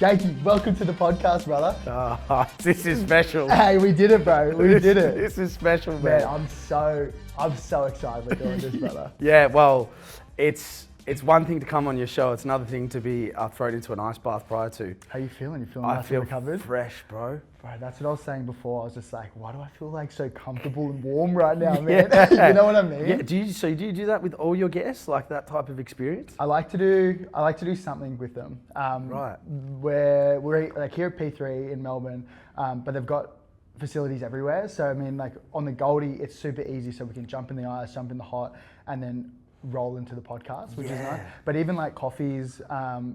Jakey, welcome to the podcast, brother. Oh, this is special. Hey, we did it, bro. We did it. This is special, man. Man, I'm so excited we're doing this, brother. Yeah, well, it's one thing to come on your show. It's another thing to be thrown into an ice bath prior to. How you feeling? You feeling I nice feel and recovered? fresh, bro. Bro, that's what I was saying before. I was just like, why do I feel like so comfortable and warm right now, man? You know what I mean? Yeah. Do you do that with all your guests, like that type of experience? I like to do something with them. Right. We're like here at P3 in Melbourne, but they've got facilities everywhere. So I mean, like on the Goldie, it's super easy. So we can jump in the ice, jump in the hot, and then roll into the podcast, which is nice. But even like coffees,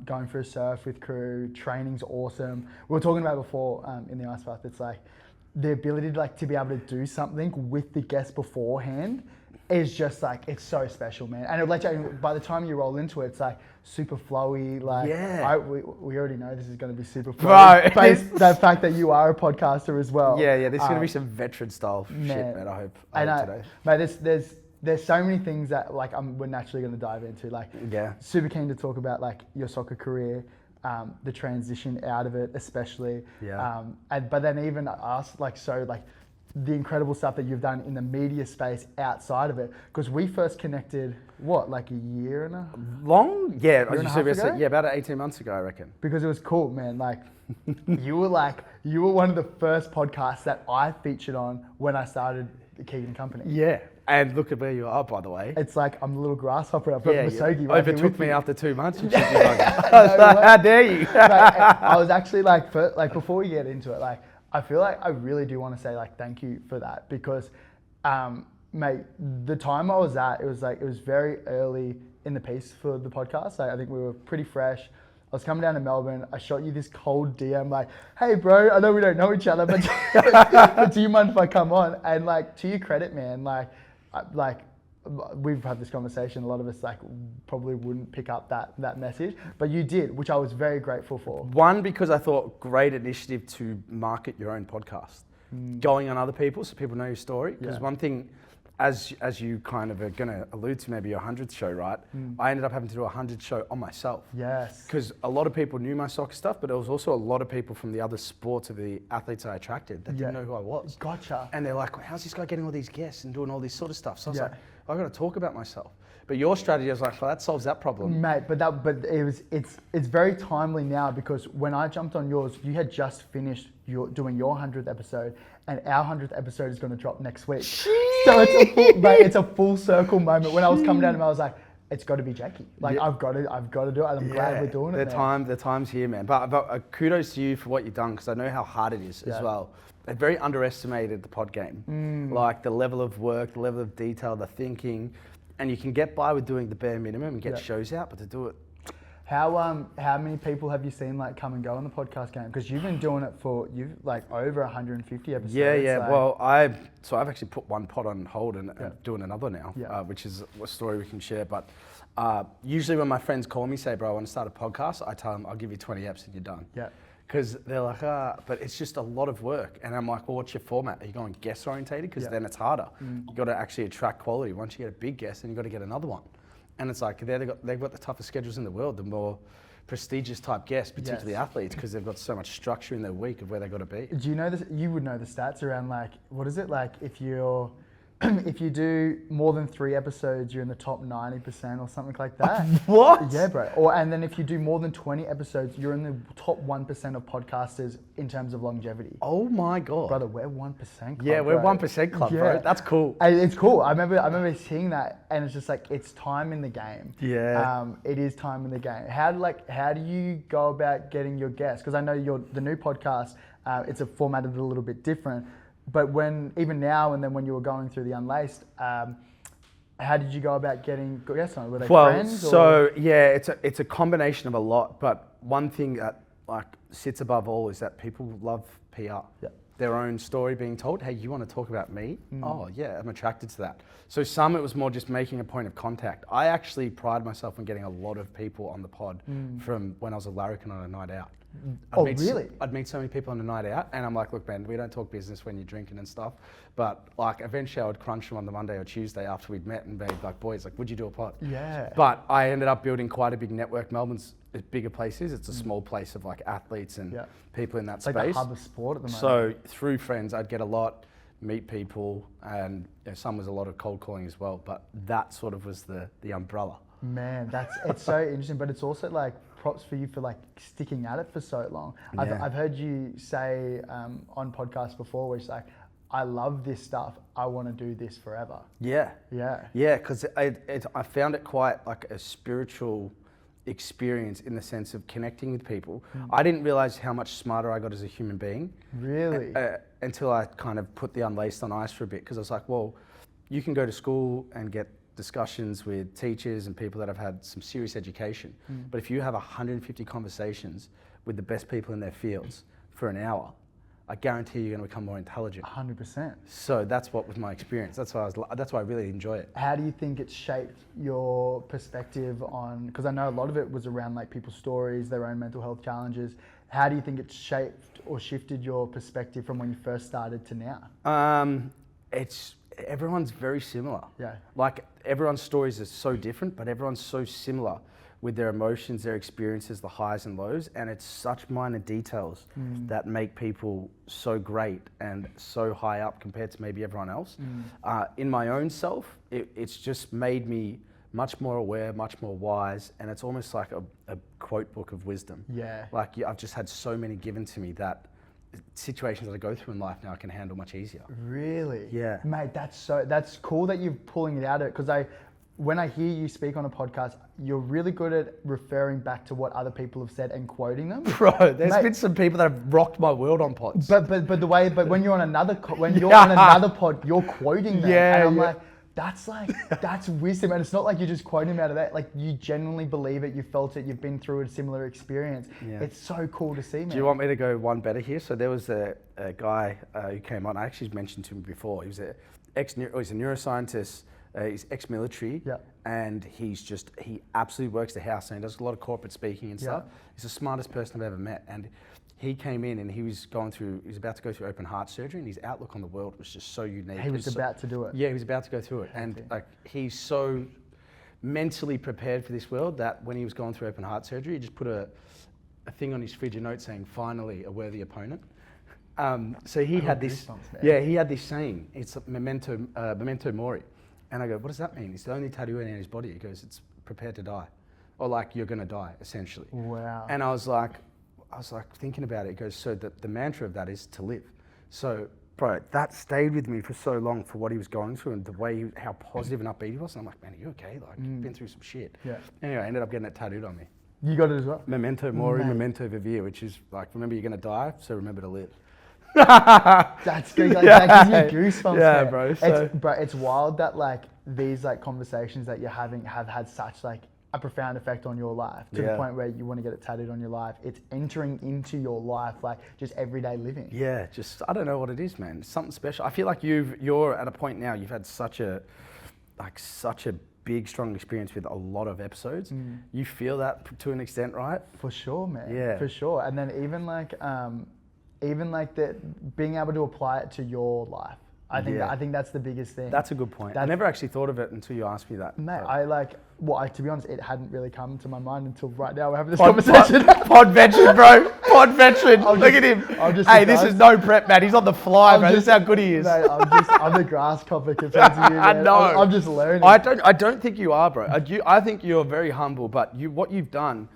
going for a surf with crew, training's awesome. We were talking about before in the ice bath. It's like the ability to be able to do something with the guest beforehand is just like, it's so special, man. And it'll let you, by the time you roll into it, it's like super flowy. Like, we already know this is going to be super flowy. Based the fact that you are a podcaster as well. Yeah, there's going to be some veteran style shit, man. I hope today. Mate, there's so many things that like we're naturally going to dive into. Like, super keen to talk about like your soccer career, the transition out of it, especially. But then even us, the incredible stuff that you've done in the media space outside of it. Because we first connected, like a year and a long? Yeah, about 18 months ago, I reckon. Because it was cool, man. Like, you were one of the first podcasts that I featured on when I started the Keegan Company. Yeah. And look at where you are, by the way. It's like I'm the little grasshopper up at Masogi. Overtook me after 2 months. And like, how dare you? I was actually before we get into it, like, I feel like I really do want to say like thank you for that because, mate, the time I was at, it was very early in the piece for the podcast. I think we were pretty fresh. I was coming down to Melbourne. I shot you this cold DM like, hey bro, I know we don't know each other, but but do you mind if I come on? And like, to your credit, man, like we've had this conversation. A lot of us like probably wouldn't pick up that message, but you did, which I was very grateful for. One, because I thought great initiative to market your own podcast, going on other people so people know your story. Because one thing, as you kind of are going to allude to, maybe your 100th show, right? I ended up having to do a 100th show on myself. Yes. Because a lot of people knew my soccer stuff, but there was also a lot of people from the other sports of the athletes I attracted that didn't know who I was. Gotcha. And they're like, how's this guy getting all these guests and doing all this sort of stuff? So I was like, I've got to talk about myself. But your strategy, I was like, well, that solves that problem. Mate, but it's very timely now because when I jumped on yours, you had just finished doing your 100th episode, and our 100th episode is going to drop next week. So it's a full circle moment. When I was coming down to him, I was like, it's got to be Jakey. Like, I've got to do it. And I'm glad we're doing it. The time's here, man. But kudos to you for what you've done, because I know how hard it is as well. I very underestimated the pod game. Like the level of work, the level of detail, the thinking, and you can get by with doing the bare minimum and get shows out, but to do it. How many people have you seen like come and go on the podcast game? Because you've been doing it for over 150 episodes. Well, I've actually put one pod on hold and doing another now, which is a story we can share. But usually when my friends call me, say, bro, I want to start a podcast, I tell them, I'll give you 20 eps and you're done. Yeah. Because they're like, but it's just a lot of work. And I'm like, well, what's your format? Are you going guest orientated? Because then it's harder. You've got to actually attract quality. Once you get a big guest, then you've got to get another one. And it's like, they've got the toughest schedules in the world, the more prestigious type guests, particularly athletes, because they've got so much structure in their week of where they've got to be. Do you know this? You would know the stats around like, what is it? Like if you do more than 3 episodes, you're in the top 90% or something like that. What? Yeah, bro. And then if you do more than 20 episodes, you're in the top 1% of podcasters in terms of longevity. Oh my God. Brother, we're 1% club. Yeah, we're 1% club, bro. That's cool. It's cool. I remember seeing that, and it's just like, it's time in the game. Yeah. It is time in the game. How do you go about getting your guests? Because I know the new podcast, it's formatted a little bit different. But even now and then when you were going through the Unlaced, how did you go about getting guests on? Were they friends? It's a combination of a lot. But one thing that like sits above all is that people love PR. Yeah. Their own story being told. Hey, you want to talk about me? Oh yeah, I'm attracted to that. So it was more just making a point of contact. I actually pride myself on getting a lot of people on the pod from when I was a larrikin on a night out. Really? I'd meet so many people on a night out, and I'm like, look, man, we don't talk business when you're drinking and stuff. But like, eventually I would crunch them on the Monday or Tuesday after we'd met and be like, boys, like, would you do a pod? Yeah. But I ended up building quite a big network. Melbourne's bigger place is. It's a small place of like athletes and people in that it's space. Like the hub of sport at the moment. So through friends, I'd get a lot, meet people, and some was a lot of cold calling as well. But that sort of was the umbrella. Man, it's so interesting, but it's also like props for you for like sticking at it for so long. I've heard you say on podcasts before, where it's like, I love this stuff. I want to do this forever. Yeah. Yeah. Yeah, because I found it quite like a spiritual experience in the sense of connecting with people. I didn't realize how much smarter I got as a human being. Really? Until I kind of put the unlaced on ice for a bit, because I was like, well, you can go to school and get discussions with teachers and people that have had some serious education. But if you have 150 conversations with the best people in their fields for an hour, I guarantee you're going to become more intelligent. 100%. So that's what was my experience. That's why I really enjoy it. How do you think it shaped your perspective on, because I know a lot of it was around like people's stories, their own mental health challenges. How do you think it shaped or shifted your perspective from when you first started to now? Everyone's very similar. Yeah. Like everyone's stories are so different, but everyone's so similar with their emotions, their experiences, the highs and lows, and it's such minor details that make people so great and so high up compared to maybe everyone else. In my own self, it's just made me much more aware, much more wise, and it's almost like a quote book of wisdom. Yeah. Like I've just had so many given to me that situations that I go through in life now I can handle much easier. Really? Yeah. Mate, that's cool that you're pulling it out of it, because when I hear you speak on a podcast, you're really good at referring back to what other people have said and quoting them. Bro, there's been some people that have rocked my world on pods. But when you're on another pod, you're quoting them. Yeah, and I'm like, that's wisdom. And it's not like you're just quoting them out of that. Like you genuinely believe it, you felt it, you've been through a similar experience. Yeah. It's so cool to see, man. Do you want me to go one better here? So there was a guy who came on. I actually mentioned to him before. He was he's a neuroscientist. He's ex-military, and he absolutely works the house, and he does a lot of corporate speaking and stuff. He's the smartest person I've ever met, and he came in and he was about to go through open heart surgery, and his outlook on the world was just so unique. He was about to do it. Yeah, he was about to go through it, and like he's so mentally prepared for this world that when he was going through open heart surgery, he just put a thing on his fridge, a note saying, "Finally, a worthy opponent." So he had this. He had this saying. It's memento mori. And I go, what does that mean? It's the only tattoo on his body. He goes, it's prepared to die. Or like, you're going to die, essentially. Wow. And I was like thinking about it. He goes, so the mantra of that is to live. So, bro, that stayed with me for so long for what he was going through and the way, how positive and upbeat he was. And I'm like, man, are you okay? Like, you've been through some shit. Yeah. Anyway, I ended up getting it tattooed on me. You got it as well? Memento mori, memento vivere, which is like, remember you're going to die, so remember to live. That's good. Like, that gives you goosebumps. Yeah, man. Bro. It's wild that like these like conversations that you're having have had such like a profound effect on your life to the point where you want to get it tattooed on your life. It's entering into your life, like just everyday living. Yeah, just I don't know what it is, man. It's something special. I feel like you're at a point now. You've had such a big, strong experience with a lot of episodes. You feel that to an extent, right? For sure, man. Yeah, for sure. And then even like being able to apply it to your life. I think that's the biggest thing. That's a good point. I never actually thought of it until you asked me that. Mate, to be honest, it hadn't really come to my mind until right now we're having this conversation. Pod veteran, bro. Pod veteran. Look at him. Hey, this is no prep, man. He's on the fly, bro. This is how good he is. Mate, I'm the grasshopper compared to you, man. I know. I'm just learning. I don't think you are, bro. I think you're very humble, but what you've done,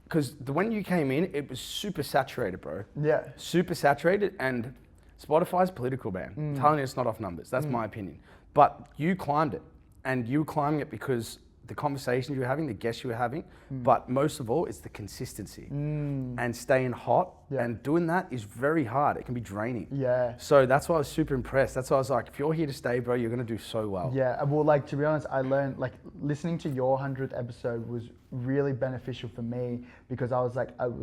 because when you came in, it was super saturated, bro. Yeah. Super saturated, and Spotify's political ban. I'm telling you, it's not off numbers. That's my opinion. But you climbed it, and you were climbing it because the conversations you were having, the guests you were having, but most of all, it's the consistency and staying hot. Yeah. And doing that is very hard. It can be draining. Yeah. So that's why I was super impressed. That's why I was like, if you're here to stay, bro, you're going to do so well. Yeah. Well, like, to be honest, I learned, like, listening to your 100th episode was really beneficial for me because I was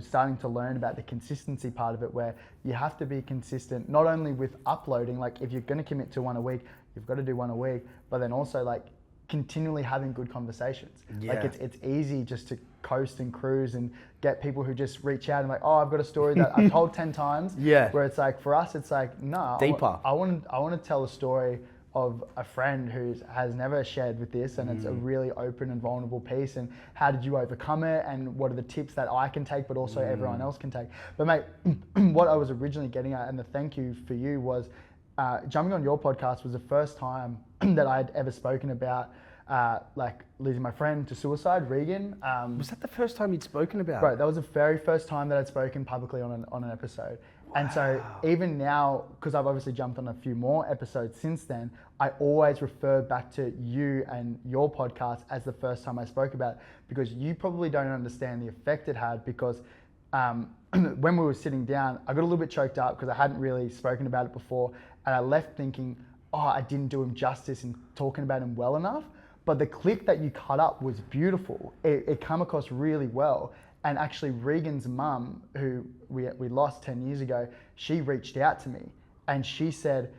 starting to learn about the consistency part of it, where you have to be consistent, not only with uploading, like if you're going to commit to one a week, you've got to do one a week, but then also like continually having good conversations. Yeah. Like it's easy just to coast and cruise and get people who just reach out and like, oh, I've got a story that I've told 10 times. Yeah. Where it's like, for us, it's like, no, deeper. I want to tell a story of a friend who has never shared with this, and it's a really open and vulnerable piece. And how did you overcome it? And what are the tips that I can take, but also everyone else can take? But mate, what I was originally getting at, and the thank you for you was jumping on your podcast was the first time that I'd ever spoken about like losing my friend to suicide, Regan. Was that the first time you'd spoken about Right, it? that was the very first time that I'd spoken publicly on an episode. Wow. And so even now, because I've obviously jumped on a few more episodes since then, I always refer back to you and your podcast as the first time I spoke about it, because you probably don't understand the effect it had, because when we were sitting down, I got a little bit choked up because I hadn't really spoken about it before, and I left thinking, oh, I didn't do him justice in talking about him well enough. But the clip that you cut up was beautiful. It came across really well. And actually Regan's mum, who we lost 10 years ago, she reached out to me and she said,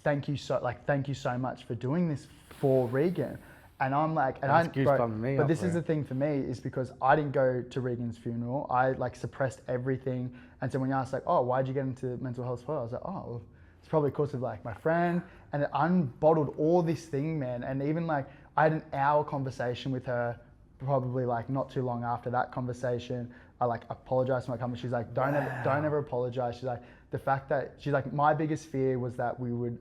thank you so much for doing this for Regan. And I'm like, but this is the thing for me, is because I didn't go to Regan's funeral. I like suppressed everything. And so when you asked like, oh, why'd you get into mental health support? I was like, oh, well, it's probably because of like my friend, and it unbottled all this thing, man. And even like I had an hour conversation with her, probably like not too long after that conversation. I like apologized to my company. She's like, don't ever apologize. She's like, the fact that she's like, my biggest fear was that we would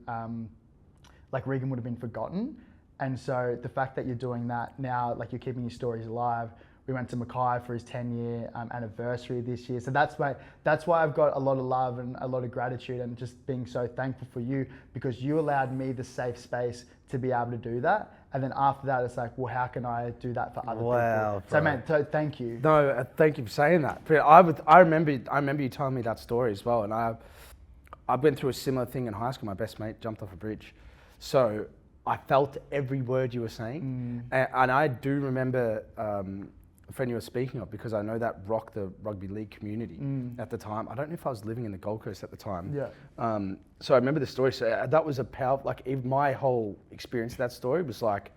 like Regan would have been forgotten. And so the fact that you're doing that now, like you're keeping your stories alive. We went to Mackay for his 10-year anniversary this year. So that's why I've got a lot of love and a lot of gratitude, and just being so thankful for you, because you allowed me the safe space to be able to do that. And then after that, it's like, well, how can I do that for other people? So man, thank you. No, thank you for saying that. But I remember you telling me that story as well. And I went through a similar thing in high school. My best mate jumped off a bridge. So I felt every word you were saying. And I do remember a friend you were speaking of, because I know that rocked the rugby league community at the time. I don't know if I was living in the Gold Coast at the time. Yeah. So I remember the story. So that was a powerful, like even my whole experience of that story was like,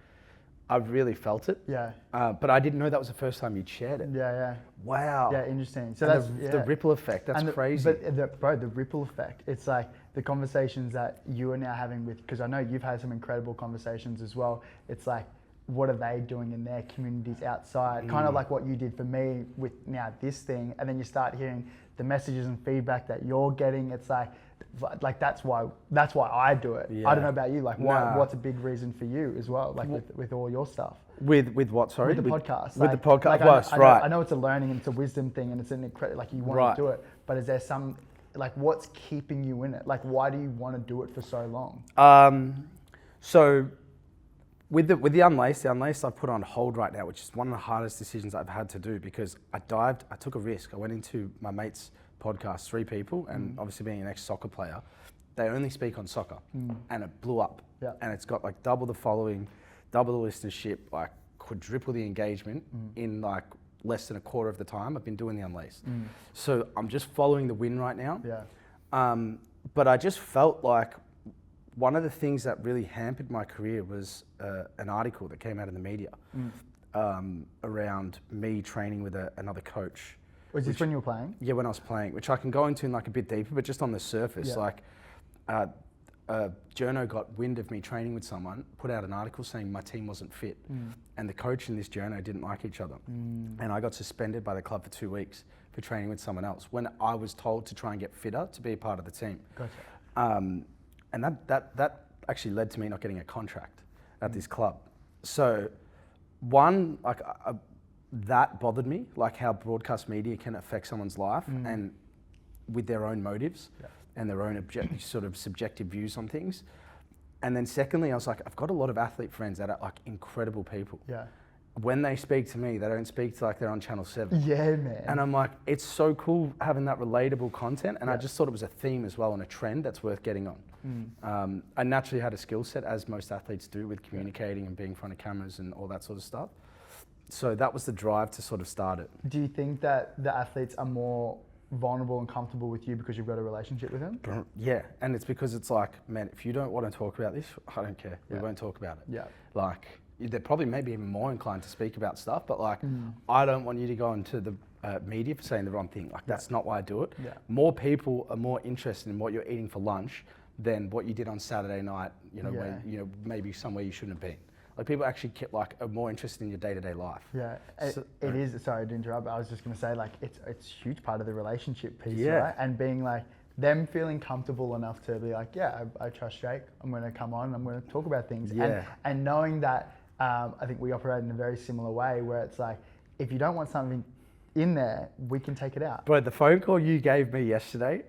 I really felt it. Yeah. But I didn't know that was the first time you'd shared it. Yeah, yeah. Wow. Yeah, interesting. So and the ripple effect, that's crazy. But the ripple effect, it's like the conversations that you are now having with, because I know you've had some incredible conversations as well. It's like, what are they doing in their communities outside? Kind of like what you did for me with now this thing, and then you start hearing the messages and feedback that you're getting. It's like that's why I do it. Yeah. I don't know about you. Like, what's a big reason for you as well? Like with all your stuff. With what? Sorry. With the podcast. With the podcast. I know it's a learning and it's a wisdom thing, and it's an incredible. Like you want to do it, but is there some like what's keeping you in it? Like why do you want to do it for so long? So. With the Unlaced I've put on hold right now, which is one of the hardest decisions I've had to do, because I took a risk. I went into my mate's podcast, 3 people, and obviously being an ex-soccer player, they only speak on soccer, and it blew up. Yeah. And it's got like double the following, double the listenership, like quadruple the engagement in like less than a quarter of the time I've been doing the Unlaced. So I'm just following the wind right now. Yeah. But I just felt like one of the things that really hampered my career was an article that came out in the media around me training with another coach. Was this when you were playing? Yeah, when I was playing, which I can go into in like a bit deeper, but just on the surface, like journo got wind of me training with someone, put out an article saying my team wasn't fit, and the coach and this journo didn't like each other, and I got suspended by the club for 2 weeks for training with someone else when I was told to try and get fitter to be a part of the team. Gotcha. And that actually led to me not getting a contract at this club. So one, like that bothered me, like how broadcast media can affect someone's life and with their own motives and their own sort of subjective views on things. And then secondly, I was like, I've got a lot of athlete friends that are like incredible people. Yeah. When they speak to me, they don't speak to like they're on Channel 7. Yeah, man. And I'm like, it's so cool having that relatable content. And I just thought it was a theme as well and a trend that's worth getting on. I naturally had a skill set, as most athletes do, with communicating and being in front of cameras and all that sort of stuff. So that was the drive to sort of start it. Do you think that the athletes are more vulnerable and comfortable with you because you've got a relationship with them? Yeah, and it's because it's like, man, if you don't want to talk about this, I don't care. We won't talk about it. Yeah. Like, they're probably maybe even more inclined to speak about stuff, but like, I don't want you to go into the media for saying the wrong thing. Like, that's not why I do it. Yeah. More people are more interested in what you're eating for lunch than what you did on Saturday night, when, maybe somewhere you shouldn't have been. Like people actually are more interested in your day-to-day life. Yeah, it is. Sorry to interrupt. But I was just going to say, like, it's a huge part of the relationship piece, Yeah. right? And being like them feeling comfortable enough to be like, yeah, I trust Jake. I'm going to come on. I'm going to talk about things. Yeah. And knowing that, I think we operate in a very similar way, where it's like, if you don't want something in there, we can take it out. Bro, the phone call you gave me yesterday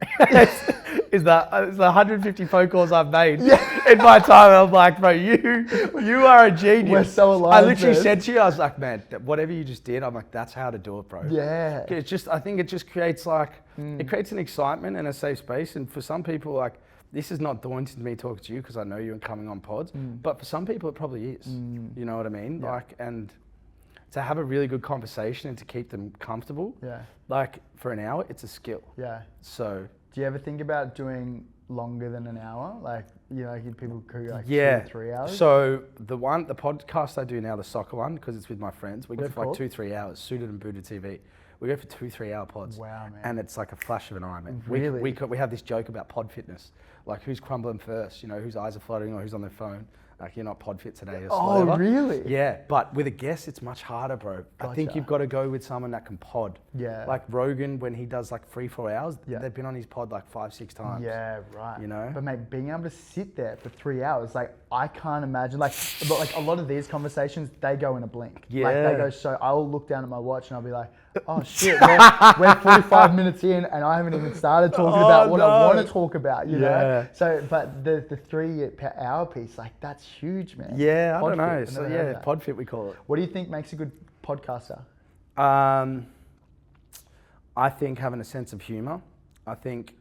is the 150 phone calls I've made in my time. I'm like, bro, you are a genius. We're so aligned. I literally said to you, I was like, man, whatever you just did, I'm like, that's how to do it, bro. Yeah. It's just, I think it just creates it creates an excitement and a safe space. And for some people, like, this is not daunting to me talking to you because I know you and coming on pods. But for some people, it probably is. You know what I mean? Yeah. Like, and to have a really good conversation and to keep them comfortable, like for an hour, it's a skill. Yeah. So, do you ever think about doing longer than an hour? Like, people could like 2 yeah. to 3 hours. So the podcast I do now, the soccer one, because it's with my friends, we go for called? like 2-3 hours, suited and booted TV. We go for 2-3 hour pods. Wow, man. And it's like a flash of an eye, man. Really? We have this joke about pod fitness, like who's crumbling first, whose eyes are floating or who's on their phone. Like you're not pod fit today. Oh, whatever. really? Yeah, but with a guest, it's much harder, bro. Gotcha. I think you've got to go with someone that can pod. Yeah. Like Rogan, when he does like 3-4 hours, Yeah. they've been on his pod like 5-6 times. Yeah, right. But mate, being able to sit there for 3 hours, like I can't imagine. But a lot of these conversations, they go in a blink. Yeah. Like they go so. I'll look down at my watch and I'll be like, oh shit, we're 45 minutes in and I haven't even started talking about what I want to talk about. You know. So, but the 3 hour piece, like that's huge, man. Yeah, Pod I don't know. fit, So yeah, pod fit we call it. What do you think makes a good podcaster? I think having a sense of humor. I think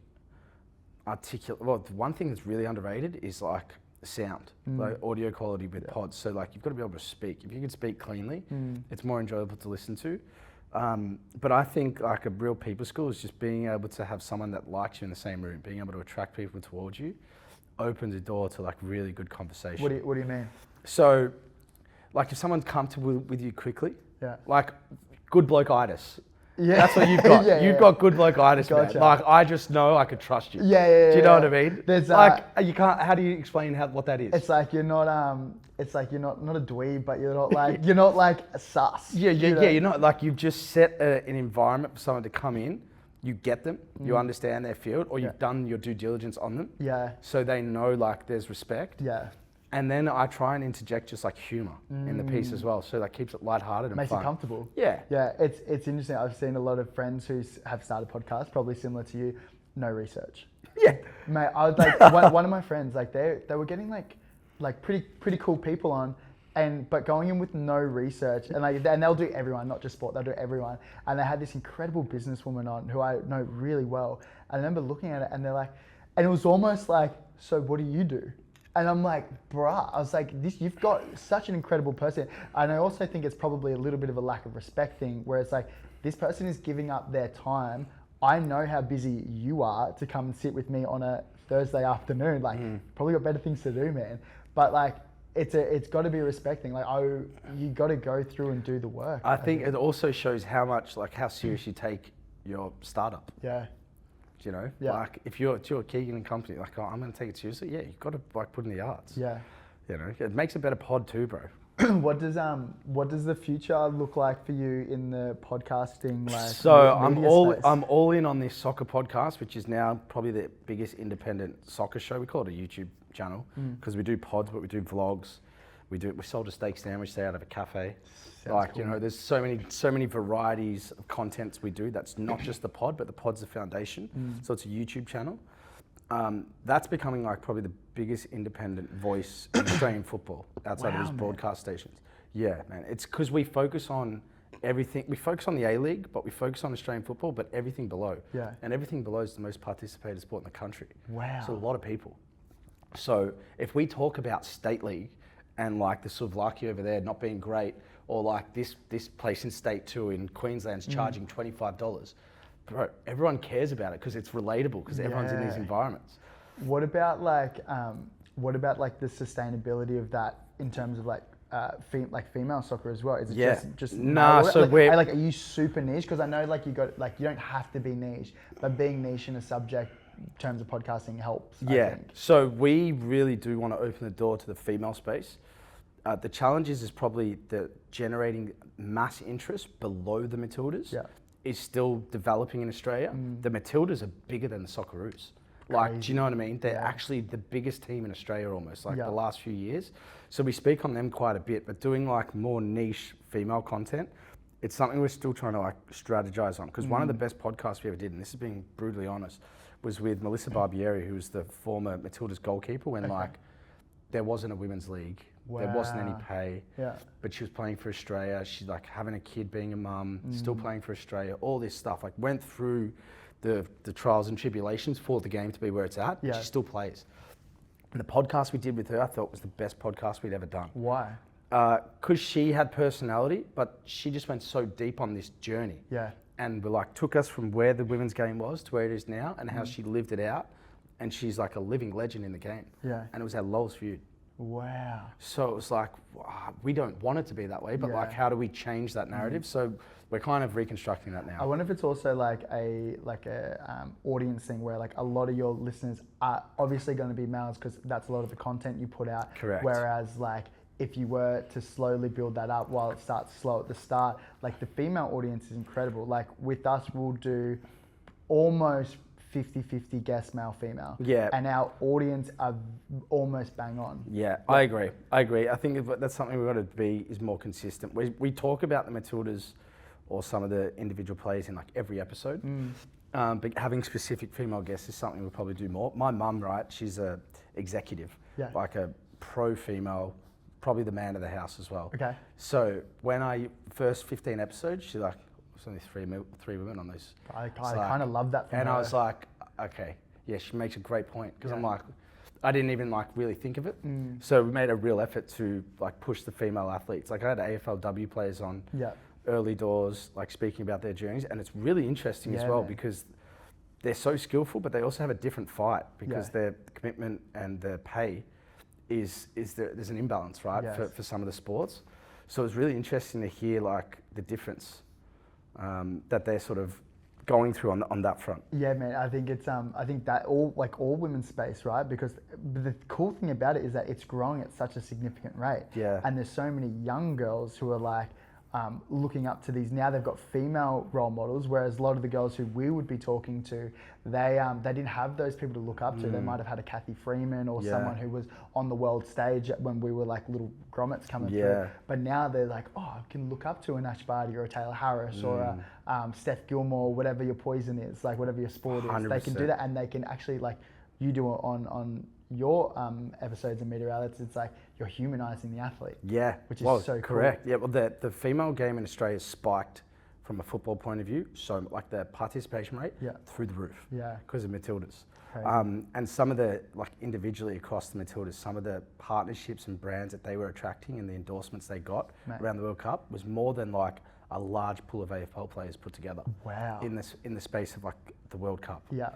well, one thing that's really underrated is like sound, like audio quality with pods. So like you've got to be able to speak. If you can speak cleanly, it's more enjoyable to listen to. But I think like a real people skill is just being able to have someone that likes you in the same room, being able to attract people towards you, opens a door to like really good conversation. What do you mean? So, like if someone's comfortable with you quickly, Yeah. like good bloke-itis. Yeah. That's what you've got. You've got good bloke-itis, Gotcha. man. Like I just know I could trust you. Yeah. Do you know what I mean? There's like you can't. How do you explain what that is? It's like you're not it's like you're not a dweeb, but you're not like a sus. Yeah. You're not like you've just set an environment for someone to come in. You get them, you understand their field, or you've done your due diligence on them. Yeah. So they know like there's respect. Yeah. And then I try and interject just like humor in the piece as well. So that keeps it lighthearted and Makes fun. it comfortable. Yeah. Yeah. It's interesting. I've seen a lot of friends who have started podcasts, probably similar to you, no research. Yeah. Mate, I was like one of my friends, like they were getting like pretty cool people on, but going in with no research and they'll do everyone, not just sport, they'll do everyone. And they had this incredible businesswoman on who I know really well. I remember looking at it and they're like, and it was almost like, so what do you do? And I'm like, bruh, I was like, you've got such an incredible person. And I also think it's probably a little bit of a lack of respect thing where it's like, this person is giving up their time. I know how busy you are to come and sit with me on a Thursday afternoon. Like, probably got better things to do, man. But like, it's got to be respecting. Like, you got to go through and do the work. I think it also shows how serious you take your startup. Yeah. You know, Yeah. like if you're Keegan and company, like, oh, I'm going to take it seriously. Yeah, you've got to like put in the yards. Yeah. You know, it makes a better pod too, bro. What does the future look like for you in the podcasting? Like, so space? I'm all in on this soccer podcast, which is now probably the biggest independent soccer show. We call it a YouTube channel because we do pods, but we do vlogs. We sold a steak sandwich today out of a cafe. Sounds cool. You know, there's so many varieties of contents we do. That's not just the pod, but the pod's the foundation. So it's a YouTube channel. That's becoming like probably the biggest independent voice in Australian football outside of these broadcast stations. Yeah, man. It's because we focus on everything. We focus on the A-League, but we focus on Australian football, but everything below. Yeah. And everything below is the most participated sport in the country. Wow. So a lot of people. So if we talk about State League and like the Souvlaki over there not being great, or like this place in State 2 in Queensland's charging $25, bro, everyone cares about it because it's relatable because everyone's in these environments. What about like the sustainability of that in terms of like female soccer as well? Is it just nah? So are you super niche? Because I know like you don't have to be niche, but being niche in a subject terms of podcasting helps. Yeah. I think. So we really do want to open the door to the female space. The challenge is probably the generating mass interest below the Matildas is still developing in Australia. The Matildas are bigger than the Socceroos. Like, do you know what I mean? They're actually the biggest team in Australia almost, like the last few years. So we speak on them quite a bit, but doing like more niche female content, it's something we're still trying to like strategize on. Because one of the best podcasts we ever did, and this is being brutally honest, was with Melissa Barbieri, who was the former Matildas goalkeeper when like there wasn't a women's league. Wow. There wasn't any pay, but she was playing for Australia. She's like having a kid, being a mum, still playing for Australia, all this stuff. Like went through the trials and tribulations for the game to be where it's at. She still plays. And the podcast we did with her, I thought was the best podcast we'd ever done. Why? Because she had personality, but she just went so deep on this journey. Yeah. And took us from where the women's game was to where it is now and how she lived it out. And she's like a living legend in the game. Yeah. And it was our lowest viewed. Wow. So it was like, we don't want it to be that way, but like, how do we change that narrative? So we're kind of reconstructing that now. I wonder if it's also like a audience thing where like a lot of your listeners are obviously going to be males because that's a lot of the content you put out. Correct. Whereas like if you were to slowly build that up while it starts slow at the start, like the female audience is incredible. Like with us, we'll do almost 50-50 guest male female. Yeah. And our audience are almost bang on. Yeah, I agree. I think that's something we've got to be is more consistent. We talk about the Matildas or some of the individual players in like every episode. But having specific female guests is something we'll probably do more. My mum, right, she's a executive, like a pro female, probably the man of the house as well. Okay. So when first 15 episodes, she's like, there's only three women on this. I kind of love that from her. I was like, okay, yeah, she makes a great point. Because I'm like, I didn't even like really think of it. So we made a real effort to like push the female athletes. Like I had AFLW players on early doors, like speaking about their journeys. And it's really interesting as well because they're so skillful, but they also have a different fight because their commitment and their pay there's an imbalance, right, for some of the sports. So it's really interesting to hear like the difference that they're sort of going through on that front. Yeah, man. I think it's I think that all women's space, right? Because the cool thing about it is that it's growing at such a significant rate. Yeah. And there's so many young girls who are like looking up to these. Now they've got female role models, whereas a lot of the girls who we would be talking to, they didn't have those people to look up to. They might have had a Kathy Freeman or someone who was on the world stage when we were like little grommets coming through. But now they're like, oh, I can look up to an Ash Barty or a Taylor Harris or a Steph Gilmore, whatever your poison is, like whatever your sport is. 100%. They can do that, and they can actually, like you do on your episodes of Media Outlets, it's like you're humanizing the athlete. Yeah, which is so correct. Cool. Yeah, well, the female game in Australia spiked from a football point of view, so like the participation rate through the roof. Yeah, because of Matildas. And some of the like individually across the Matildas, some of the partnerships and brands that they were attracting and the endorsements they got around the World Cup was more than like a large pool of AFL players put together. Wow. In the space of like the World Cup. Yeah.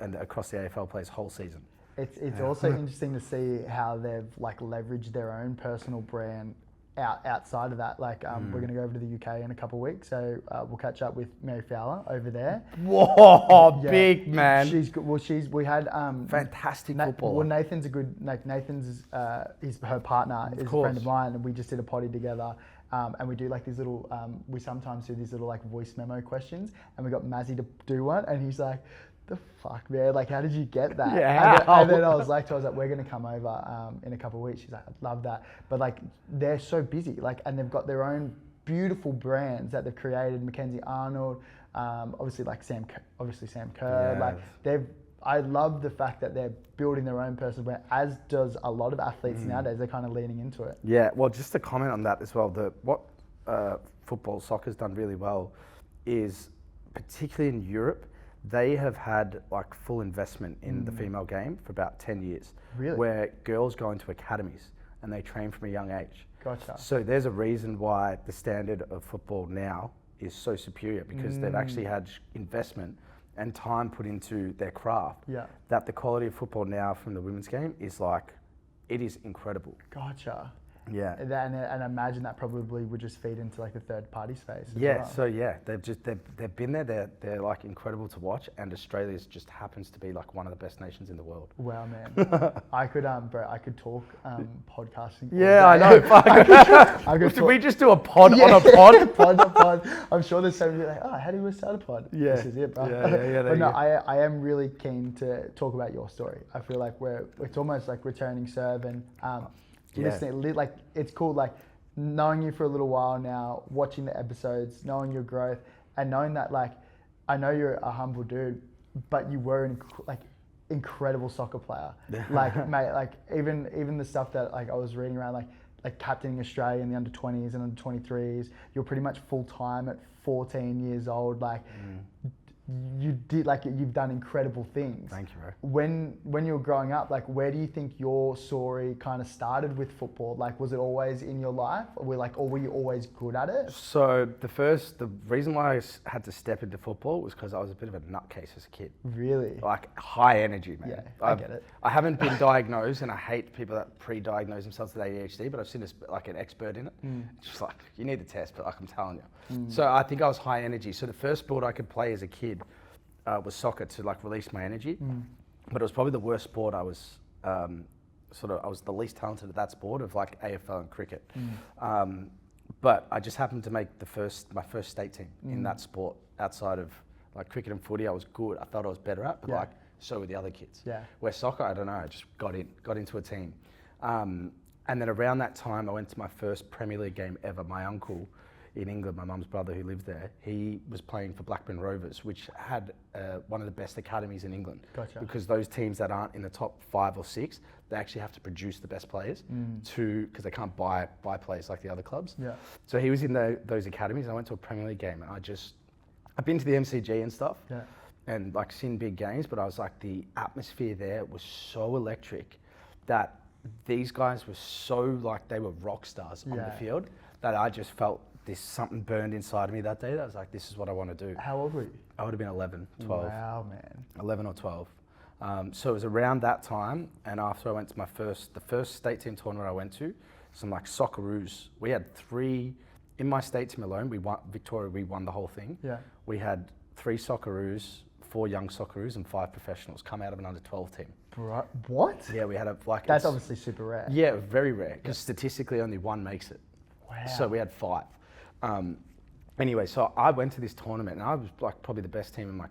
And across the AFL players' whole season. It's also interesting to see how they've like leveraged their own personal brand outside of that. Like we're going to go over to the UK in a couple of weeks, so we'll catch up with Mary Fowler over there. Whoa, big man! She's good. Well, we had fantastic footballer. Well, Nathan's a good. Like Nathan's her partner is a friend of mine, and we just did a potty together. And we do like these little, we sometimes do these little like voice memo questions, and we got Mazzy to do one, and he's like, the fuck, man, like how did you get that? And then I was like, we're gonna come over in a couple of weeks. She's like, I'd love that. But like they're so busy, like, and they've got their own beautiful brands that they've created. Mackenzie Arnold, obviously Sam Kerr, like I love the fact that they're building their own personal brand, as does a lot of athletes nowadays. They're kind of leaning into it. Yeah, well, just to comment on that as well, what soccer's done really well is, particularly in Europe, they have had like full investment in the female game for about 10 years. Really? Where girls go into academies and they train from a young age. Gotcha. So there's a reason why the standard of football now is so superior, because they've actually had investment and time put into their craft, that the quality of football now from the women's game is like, it is incredible. Gotcha. Yeah. And imagine that probably would just feed into like the third party space. Yeah. So yeah, they've been there. They're like incredible to watch, and Australia just happens to be like one of the best nations in the world. Wow, man. I could talk podcasting. Yeah, I know. Did we just do a pod on a pod? pod. I'm sure there's somebody like, oh, how do you start a pod? Yeah. This is it, bro. Yeah. But no, I am really keen to talk about your story. I feel like it's almost like returning serve and listening. Like it's cool, like knowing you for a little while now, watching the episodes, knowing your growth, and knowing that like I know you're a humble dude, but you were an incredible soccer player. Like mate, like even the stuff that like I was reading around, like captaining Australia in the under 20s and under 23s, you're pretty much full time at 14 years old. Like you've done incredible things. Thank you, bro. When you were growing up, like where do you think your story kind of started with football? Like was it always in your life, or were you always good at it? So the reason why I had to step into football was because I was a bit of a nutcase as a kid. Really? Like high energy, man. Yeah, I get it. I haven't been diagnosed, and I hate people that pre-diagnose themselves with ADHD, but I've seen like an expert in it. It's just like, you need the test, but like I'm telling you. So I think I was high energy. So the first sport I could play as a kid was soccer to like release my energy, but it was probably the worst sport. I was I was the least talented at that sport of like AFL and cricket. But I just happened to make my first state team in that sport. Outside of like cricket and footy, I was good. I felt I was better at, but like so were the other kids. Yeah. Where soccer, I don't know, I just got into a team. And then around that time, I went to my first Premier League game ever. My uncle in England, my mum's brother who lived there, he was playing for Blackburn Rovers, which had one of the best academies in England. Gotcha. Because those teams that aren't in the top 5 or 6, they actually have to produce the best players because they can't buy players like the other clubs. Yeah. So he was in those academies. I went to a Premier League game, and I've been to the MCG and stuff, and like seen big games, but I was like, the atmosphere there was so electric that these guys were so like, they were rock stars on the field, that I just felt something burned inside of me that day. That I was like, this is what I want to do. How old were you? I would have been 11, 12. Wow, man. 11 or 12. So it was around that time, and after I went to the first state team tournament I went to, some like Socceroos. We had 3, in my state team alone, we won the whole thing. Yeah. We had 3 Socceroos, 4 young Socceroos, and 5 professionals come out of an under 12 team. What? Yeah, we had That's obviously super rare. Yeah, very rare, because statistically only 1 makes it. Wow. So we had 5. Anyway, so I went to this tournament, and I was like probably the best player in my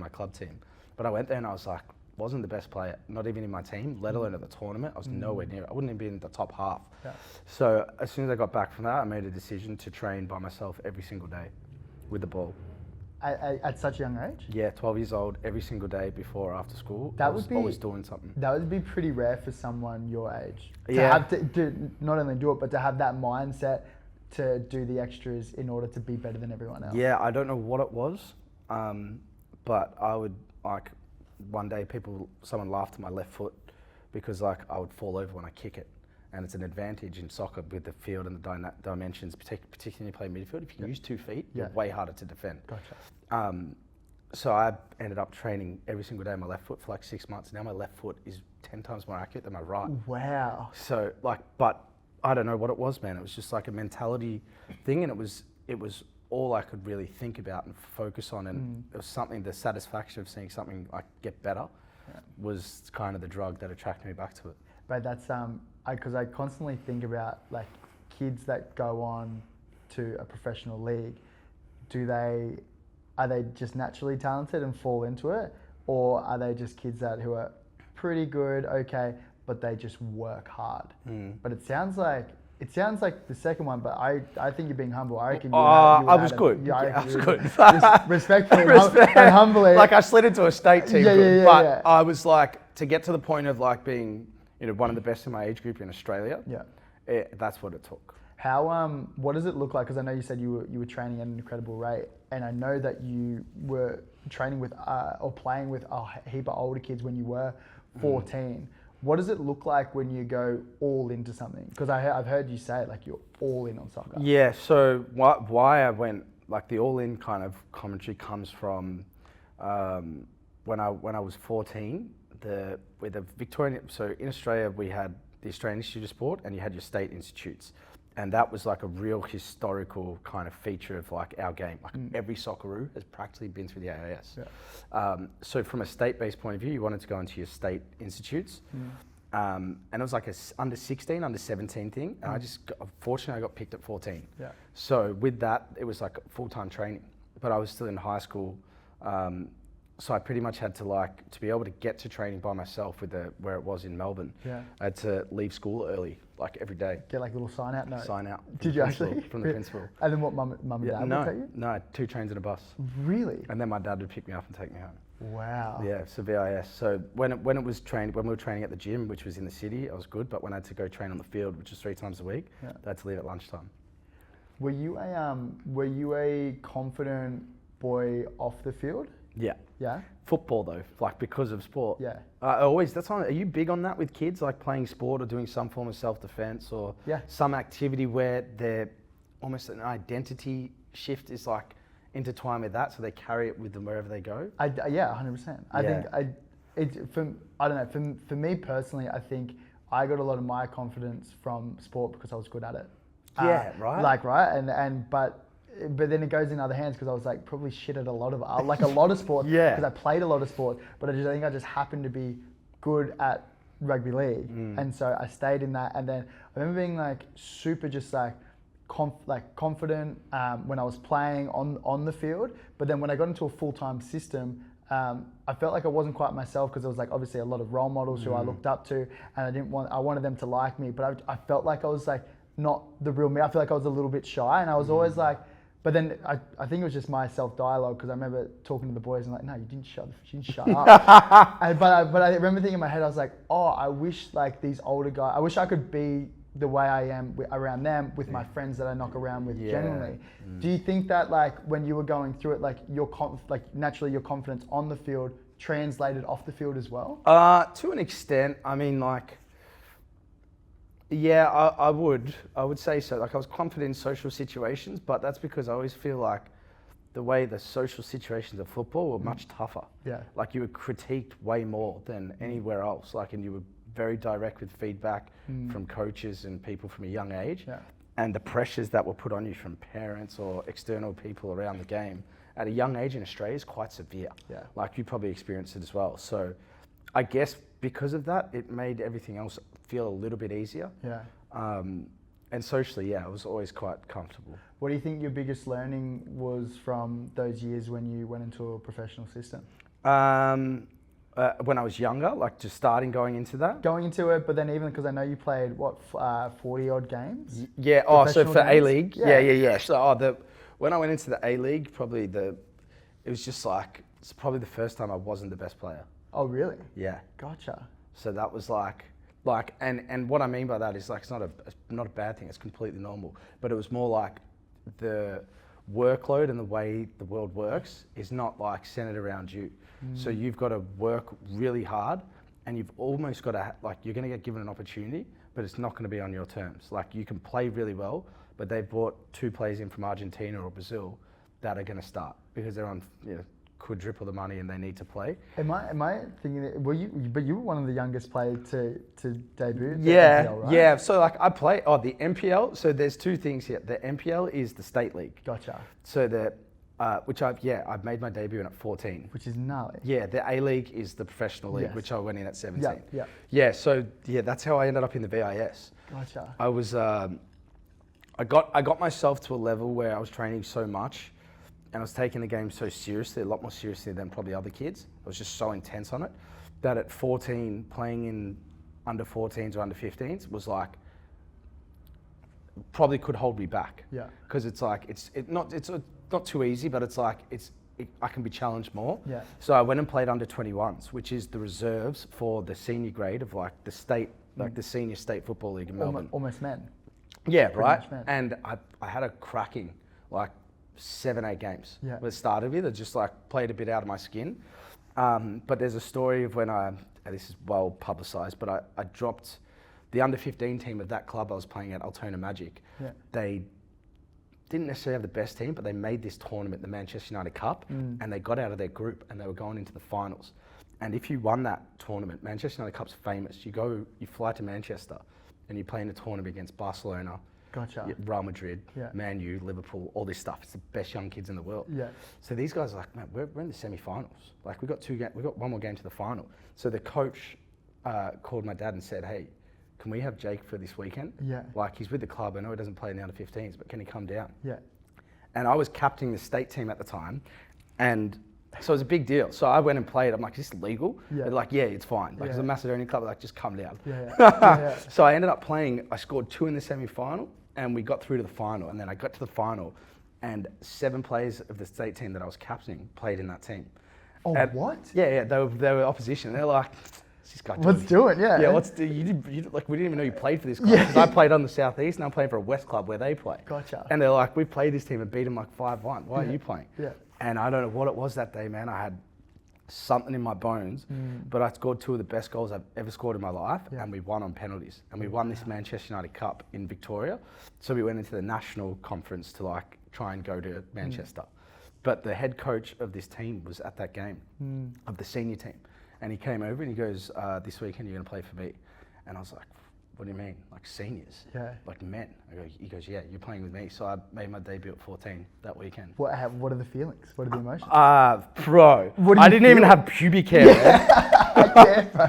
club team. But I went there and I was like, wasn't the best player, not even in my team, let alone at the tournament. I was nowhere near it. I wouldn't even be in the top half. Yeah. So as soon as I got back from that, I made a decision to train by myself every single day with the ball. At such a young age? Yeah, 12 years old, every single day before or after school. I was always doing something. That would be pretty rare for someone your age. To have to not only do it, but to have that mindset to do the extras in order to be better than everyone else. Yeah, I don't know what it was, but I would like, one day someone laughed at my left foot because like I would fall over when I kick it. And it's an advantage in soccer with the field and the dimensions, particularly when you play midfield. If you can use 2 feet, you're way harder to defend. Gotcha. So I ended up training every single day on my left foot for like 6 months. Now my left foot is 10 times more accurate than my right. Wow. So like, but I don't know what it was, man. It was just like a mentality thing, and it was all I could really think about and focus on, and it was something, the satisfaction of seeing something like get better was kind of the drug that attracted me back to it. But that's because I constantly think about like kids that go on to a professional league. Are they just naturally talented and fall into it, or are they just kids who are pretty good, okay, but they just work hard? But it sounds like the second one, but I think you're being humble. I reckon I was good. Yeah, I was good. Respectfully and humbly. Like I slid into a state team, but I was like, to get to the point of like being, one of the best in my age group in Australia. Yeah, that's what it took. How what does it look like? Because I know you said you were training at an incredible rate, and I know that you were training with or playing with a heap of older kids when you were 14. What does it look like when you go all into something? Because I've heard you say like you're all in on soccer. Yeah. So why I went like the all in kind of commentary comes from when I was 14. With the Victorian. So in Australia we had the Australian Institute of Sport, and you had your state institutes. And that was like a real historical kind of feature of like our game. Like every Socceroo has practically been through the AIS. Yeah. So from a state-based point of view, you wanted to go into your state institutes. And it was like a under 16, under 17 thing. And fortunately I got picked at 14. Yeah. So with that, it was like full-time training, but I was still in high school. So I pretty much had to to be able to get to training by myself with where it was in Melbourne. Yeah. I had to leave school early, like every day. Get like a little sign out note. Sign out. Did you actually? From the principal. And then what, mum and dad would take you? No, 2 trains and a bus. Really? And then my dad would pick me up and take me home. Wow. Yeah, so VIS. So when we were training at the gym, which was in the city, I was good. But when I had to go train on the field, which was 3 times a week, I had to leave at lunchtime. Were you a confident boy off the field? Yeah. Yeah. Football though, like because of sport. Yeah. Are you big on that with kids, like playing sport or doing some form of self-defense or some activity where they're almost an identity shift is like intertwined with that, so they carry it with them wherever they go? 100%. I think I don't know, for me personally, I think I got a lot of my confidence from sport because I was good at it. Right. But then it goes in other hands because I was like probably shit at a lot of sports because I played a lot of sport, but I think I just happened to be good at rugby league, and so I stayed in that. And then I remember being like super just confident when I was playing on the field, but then when I got into a full-time system, I felt like I wasn't quite myself because there was like obviously a lot of role models who I looked up to, and I wanted them to like me, but I felt like I was like not the real me. I feel like I was a little bit shy, and I was always like. But then I think it was just my self-dialogue because I remember talking to the boys and like, no, you didn't shut up. But I remember thinking in my head, I was like, oh, I wish like these older guys, I wish I could be the way I am around them with my friends that I knock around with generally. Do you think that like when you were going through it, like naturally your confidence on the field translated off the field as well? To an extent. I mean, like, yeah, I would say so. Like I was confident in social situations, but that's because I always feel like the way the social situations of football were much tougher. Yeah. Like you were critiqued way more than anywhere else. Like, and you were very direct with feedback from coaches and people from a young age. Yeah. And the pressures that were put on you from parents or external people around the game at a young age in Australia is quite severe. Yeah. Like you probably experienced it as well. So I guess because of that, it made everything else feel a little bit easier. Yeah. And socially, I was always quite comfortable. What do you think your biggest learning was from those years when you went into a professional system? When I was younger, like just going into that? Going into it, but then even because I know you played, 40 odd games? Yeah, so for A-League? Yeah. So when I went into the A-League, it was just like, it's probably the first time I wasn't the best player. Oh, really? Yeah. Gotcha. So that was and what I mean by that is like, it's not a bad thing, it's completely normal. But it was more like the workload and the way the world works is not like centered around you. So you've got to work really hard and you've almost got to, you're going to get given an opportunity, but it's not going to be on your terms. Like you can play really well, but they've brought 2 players in from Argentina or Brazil that are going to start because they're on, quadruple the money and they need to play. Am I thinking that, you were one of the youngest players to debut? Yeah, NPL, right? Yeah. So I play, the NPL, so there's 2 things here. The NPL is the state league. Gotcha. So I've made my debut in at 14. Which is gnarly. Yeah, the A-League is the professional league, which I went in at 17. Yeah. Yeah, so that's how I ended up in the VIS. Gotcha. I was, I got myself to a level where I was training so much and I was taking the game so seriously, a lot more seriously than probably other kids. I was just so intense on it that at 14, playing in under 14s or under 15s was like, probably could hold me back. Yeah. Because it's like, it's not too easy, but it's like, I can be challenged more. Yeah. So I went and played under 21s, which is the reserves for the senior grade of like the state, like the senior state football league in Melbourne. Almost men. Yeah, right. And I had a cracking, 7-8 games. Yeah. It started with, I just played a bit out of my skin. But there's a story of when this is well publicized, but I dropped the under 15 team of that club I was playing at, Altona Magic. Yeah. They didn't necessarily have the best team, but they made this tournament, the Manchester United Cup, and they got out of their group and they were going into the finals. And if you won that tournament, Manchester United Cup's famous. You fly to Manchester and you play in a tournament against Barcelona, Gotcha. Real Madrid, Yeah. Man U, Liverpool, all this stuff. It's the best young kids in the world. Yeah. So these guys are like, man, we're in the semi-finals. Like we got one more game to the final. So the coach called my dad and said, hey, can we have Jake for this weekend? Yeah. Like he's with the club. I know he doesn't play in the under 15s, but can he come down? Yeah. And I was captaining the state team at the time, and so it was a big deal. So I went and played. I'm like, is this legal? Yeah. They're like, yeah, it's fine. Like, Yeah. it's a Macedonian club. Like, just come down. Yeah. So I ended up playing. I scored 2 in the semi-final, and we got through to the final. And then I got to the final, and 7 players of the state team that I was captaining played in that team. Oh, and what? Yeah. They were opposition. They're like, what's this guy doing? What's doing? Yeah. Yeah. Like we didn't even know you played for this club. Because I played on the southeast, and I'm playing for a west club where they play. Gotcha. And they're like, we played this team and beat them like 5-1. Why are you playing? Yeah. And I don't know what it was that day, man. I had something in my bones, but I scored 2 of the best goals I've ever scored in my life, and we won on penalties. And we won this Manchester United Cup in Victoria. So we went into the national conference to like try and go to Manchester. But the head coach of this team was at that game, of the senior team. And he came over and he goes, this weekend you're going to play for me. And I was like, what do you mean? Like seniors? Yeah. Like men? He goes, yeah, you're playing with me. So I made my debut at 14 that weekend. What are the feelings? What are the emotions? Bro, What do I you didn't even feel? have pubic hair, man. Yeah, bro.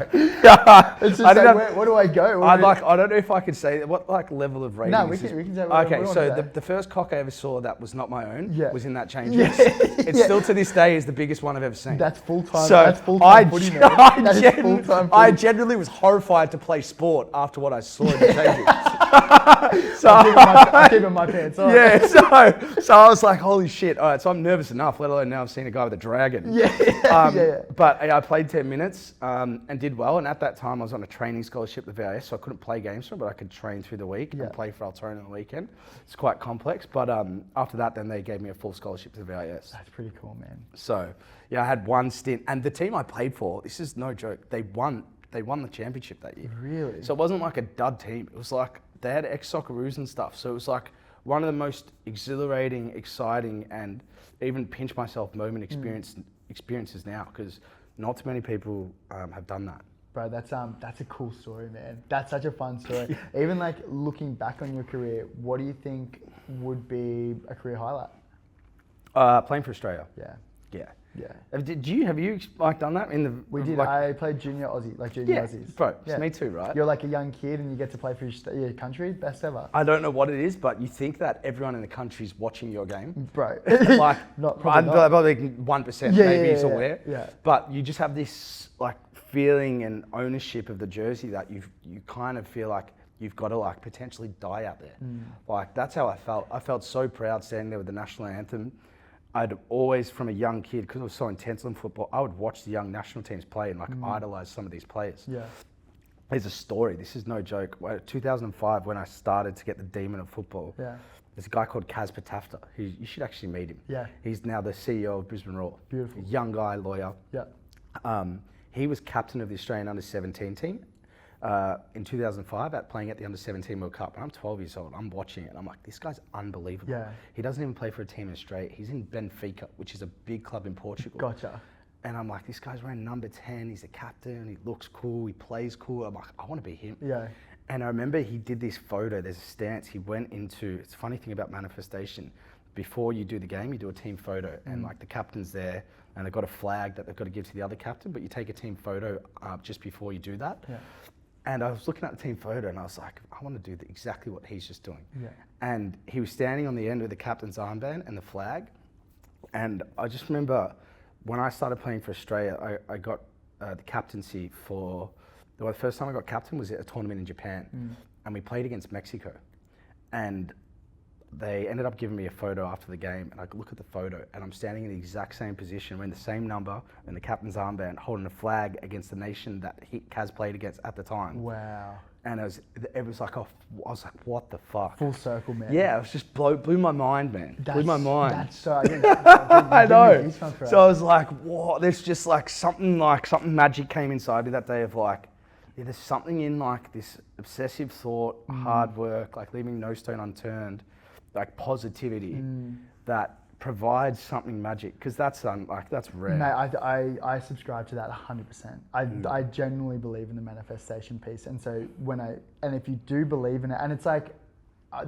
It's just I didn't like, where do I go? I don't know if I could say what like level of rating. No, we this can is. say what Okay, we so want to say. the first cock I ever saw that was not my own Yeah. was in that change Yeah. room. It's still to this day is the biggest one I've ever seen. That's full time. So That's full time footy, man. That is full-time I footy. genuinely was horrified to play sport after what I saw in the change room. I'm keeping my pants on. Yeah, so I was like, holy shit. All right, so I'm nervous enough, let alone now I've seen a guy with a dragon. Yeah. But I played 10 minutes and did well. And at that time, I was on a training scholarship at the VIS, so I couldn't play games for it, but I could train through the week and play for Altona on the weekend. It's quite complex. But after that, then they gave me a full scholarship to the VIS. That's pretty cool, man. So, yeah, I had one stint. And the team I played for, this is no joke, they won the championship that year. Really? So it wasn't like a dud team. It was like they had ex-Socceroos and stuff. So it was like one of the most exhilarating, exciting, and even pinch myself moment experiences now, because not too many people have done that. Bro, that's a cool story, man. That's such a fun story. Even like looking back on your career, what do you think would be a career highlight? Playing for Australia. Yeah. Yeah. Yeah. Have you like done that in the? We did. Like, I played junior Aussie, like junior Aussies. bro. Yeah. It's me too, right? You're like a young kid and you get to play for your country. Best ever. I don't know what it is, but you think that everyone in the country is watching your game. Bro. Like, probably not. probably 1% Yeah, maybe yeah, is aware. yeah. But you just have this like feeling and ownership of the jersey that you kind of feel like you've got to like potentially die out there. Like that's how I felt. I felt so proud standing there with the national anthem. I'd always, from a young kid, because I was so intense on football, I would watch the young national teams play and like idolize some of these players. Yeah. There's a story. This is no joke. 2005, when I started to get the demon of football, there's a guy called Kaz Patafta. You should actually meet him. Yeah. He's now the CEO of Brisbane Roar. Beautiful. Young guy, lawyer. Yeah. He was captain of the Australian under-17 team in 2005 playing at the under-17 World Cup. And I'm 12 years old. I'm watching it. And I'm like, this guy's unbelievable. Yeah. He doesn't even play for a team in Australia. He's in Benfica, which is a big club in Portugal. Gotcha. And I'm like, this guy's wearing number 10. He's a captain. He looks cool. He plays cool. I'm like, I want to be him. Yeah. And I remember he did this photo. There's a stance. He went into, it's a funny thing about manifestation. Before you do the game, you do a team photo. And like the captain's there and they've got a flag that they've got to give to the other captain, but you take a team photo just before you do that. Yeah. And I was looking at the team photo and I was like, I want to do exactly what he's just doing. Yeah. And he was standing on the end with the captain's armband and the flag. And I just remember when I started playing for Australia, I got the captaincy for, the first time I got captain was at a tournament in Japan. And we played against Mexico. And they ended up giving me a photo after the game, and I look at the photo, and I'm standing in the exact same position, wearing the same number and the captain's armband, holding a flag against the nation that Kaz played against at the time. Wow. And it was like, I was like, what the fuck? Full circle, man. Yeah, it was just blew my mind, man. Blew my mind. That's so. I know. So I was like, whoa, there's just like something magic came inside me that day of like, yeah, there's something in like this obsessive thought, hard work, like leaving no stone unturned, like positivity that provides something magic, because that's rare. Mate, I subscribe to that 100%. I genuinely believe in the manifestation piece, and so if you do believe in it, and it's like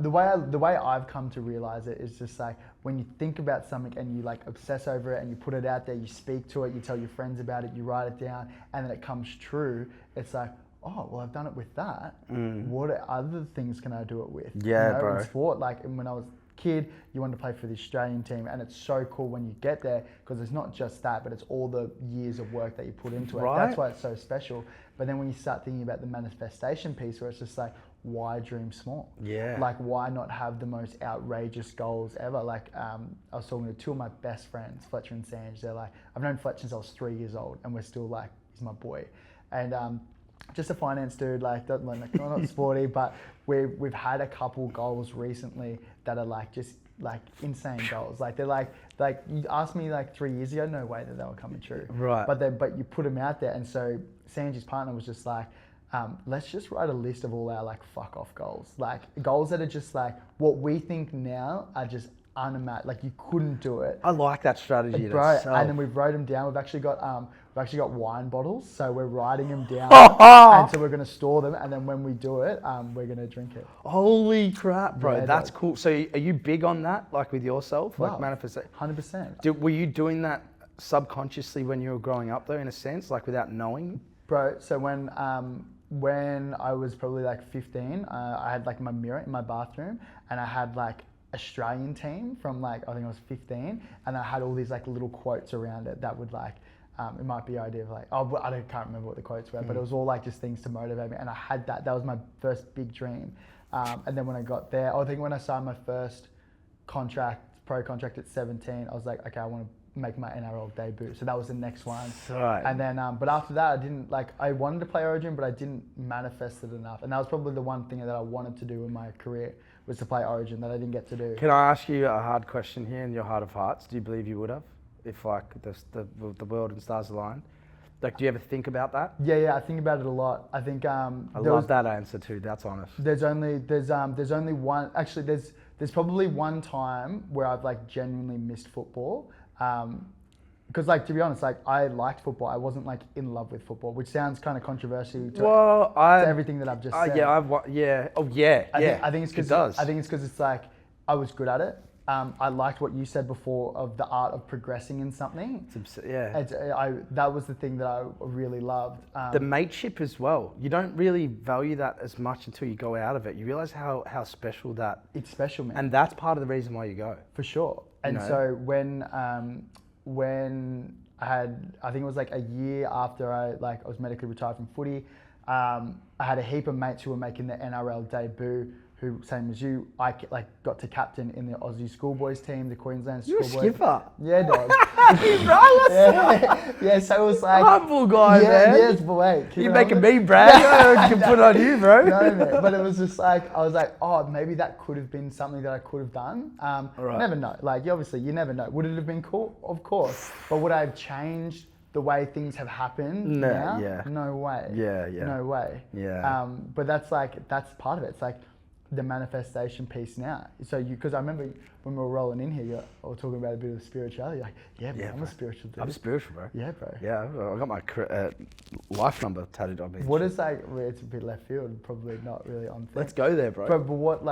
the way I've come to realize it is just like when you think about something and you like obsess over it and you put it out there, you speak to it, you tell your friends about it, you write it down, and then it comes true. It's like, oh, well, I've done it with that. What other things can I do it with? Yeah, bro. In sport, like when I was a kid, you wanted to play for the Australian team, and it's so cool when you get there because it's not just that, but it's all the years of work that you put into it. Right. That's why it's so special. But then when you start thinking about the manifestation piece, where it's just like, why dream small? Yeah. Like, why not have the most outrageous goals ever? Like, I was talking to two of my best friends, Fletcher and Sanj. They're like, I've known Fletcher since I was 3 years old, and we're still like, he's my boy. And just a finance dude, like not sporty, but we've had a couple goals recently that are like just like insane goals. Like they're like you asked me like 3 years ago, no way that they were coming true. Right. But you put them out there, and so Sanji's partner was just like, let's just write a list of all our like fuck off goals, like goals that are just like what we think now are just unimaginable. Like you couldn't do it. I like that strategy, bro. And then we've wrote them down. We've actually got wine bottles, so we're writing them down, and so we're gonna store them, and then when we do it, we're gonna drink it. Holy crap, bro! Yeah, that's cool. So are you big on that, like with yourself, like manifestation? 100%. Were you doing that subconsciously when you were growing up, though, in a sense, like without knowing? Bro, so when I was probably like 15, I had like my mirror in my bathroom, and I had like Australian team from like, I think I was 15, and I had all these like little quotes around it that would like, it might be the idea of like, can't remember what the quotes were, but it was all like just things to motivate me, and I had that was my first big dream. And then when I got there, I think when I signed my first pro contract at 17, I was like, okay, I want to make my NRL debut. So that was the next one. Right. And then, but after that, I wanted to play Origin, but I didn't manifest it enough. And that was probably the one thing that I wanted to do in my career, was to play Origin, that I didn't get to do. Can I ask you a hard question here in your heart of hearts? Do you believe you would have, if like the world and stars aligned? Like, do you ever think about that? Yeah, I think about it a lot. I think I love that answer too. That's honest. There's only one. Actually, there's probably one time where I've like genuinely missed football. Because like, to be honest, like I liked football. I wasn't like in love with football, which sounds kind of controversial to everything that I've just said. I think it's because it's like I was good at it. I liked what you said before of the art of progressing in something. That was the thing that I really loved. The mateship as well. You don't really value that as much until you go out of it. You realize how special that. It's special, man. And that's part of the reason why you go. For sure. And so when I had, I think it was like a year after I was medically retired from footy, I had a heap of mates who were making their NRL debut, who, same as you, I got to captain in the Aussie schoolboys team, the Queensland schoolboys. You're a skipper. Yeah, dog. Yeah, so it was like... Humble guy, man. Yes, but wait. You're making me brag. I can put on you, bro. No, man. But it was just like, I was like, oh, maybe that could have been something that I could have done. Right. Never know. Like, obviously, you never know. Would it have been cool? Of course. But would I have changed the way things have happened now? Yeah. No way. Yeah. No way. Yeah. But that's part of it. It's like the manifestation piece now. So because I remember when we were rolling in here, you were talking about a bit of spirituality. Like, bro, I'm a spiritual dude. I'm spiritual, bro. Yeah, bro. Yeah, I got my life number tattooed on me. What is like? It's a bit left field, probably not really on thing. Let's go there, bro. But what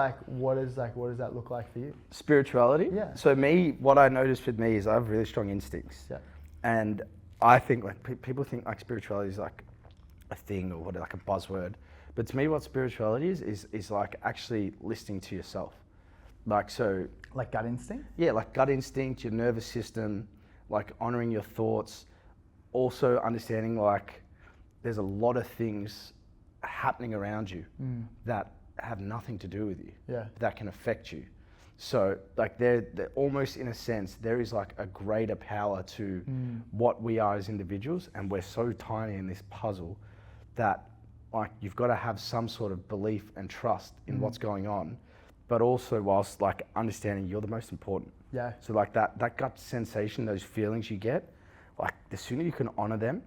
does that look like for you? Spirituality? Yeah. So what I noticed with me is I have really strong instincts. Yeah. And I think like people think like spirituality is like a thing or like a buzzword. But to me, what spirituality is like actually listening to yourself. Like, so. Like gut instinct? Yeah, like gut instinct, your nervous system, like honoring your thoughts. Also understanding like there's a lot of things happening around you that have nothing to do with you. Yeah. That can affect you. So like they're almost in a sense, there is like a greater power to what we are as individuals, and we're so tiny in this puzzle that like you've got to have some sort of belief and trust in what's going on, but also whilst like understanding you're the most important. Yeah. So like that gut sensation, those feelings you get, like the sooner you can honor them,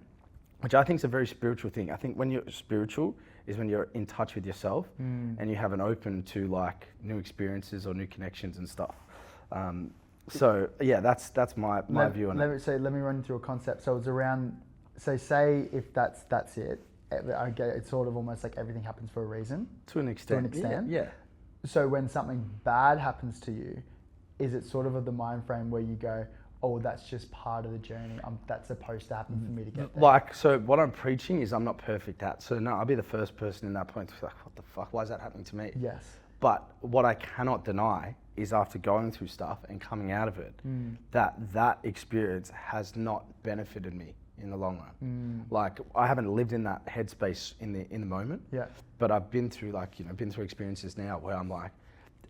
which I think is a very spiritual thing. I think when you're spiritual is when you're in touch with yourself and you have an open to like new experiences or new connections and stuff. So yeah, that's my view on it. Let me run you through a concept. So it's around, so say if that's it, I get it's sort of almost like everything happens for a reason. To an extent. Yeah. So when something bad happens to you, is it sort of the mind frame where you go, oh, that's just part of the journey. That's supposed to happen for me to get there. Like, so what I'm preaching is I'm not perfect at. So no, I'll be the first person in that point to be like, what the fuck? Why is that happening to me? Yes. But what I cannot deny is after going through stuff and coming out of it, that experience has not benefited me in the long run. Like, I haven't lived in that headspace in the moment. Yeah. But I've been through experiences now where I'm like,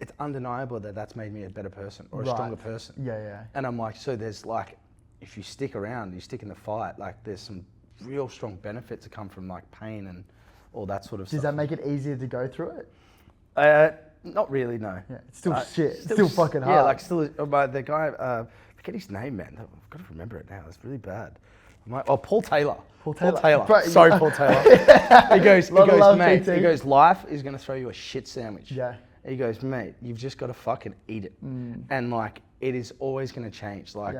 it's undeniable that that's made me a better person or a stronger person. Yeah. And I'm like, so there's like, if you stick around, you stick in the fight, like there's some real strong benefits that come from like pain and all that sort of stuff. Does that make it easier to go through it? Not really, no. Yeah, it's still shit. It's still fucking hard. Yeah, like still, the guy, forget his name, man. I've got to remember it now. It's really bad. Paul Taylor. Paul Taylor. Sorry, Paul Taylor. He goes, mate, he goes, life is going to throw you a shit sandwich. Yeah. He goes, mate, you've just got to fucking eat it. And like, it is always going to change. Like,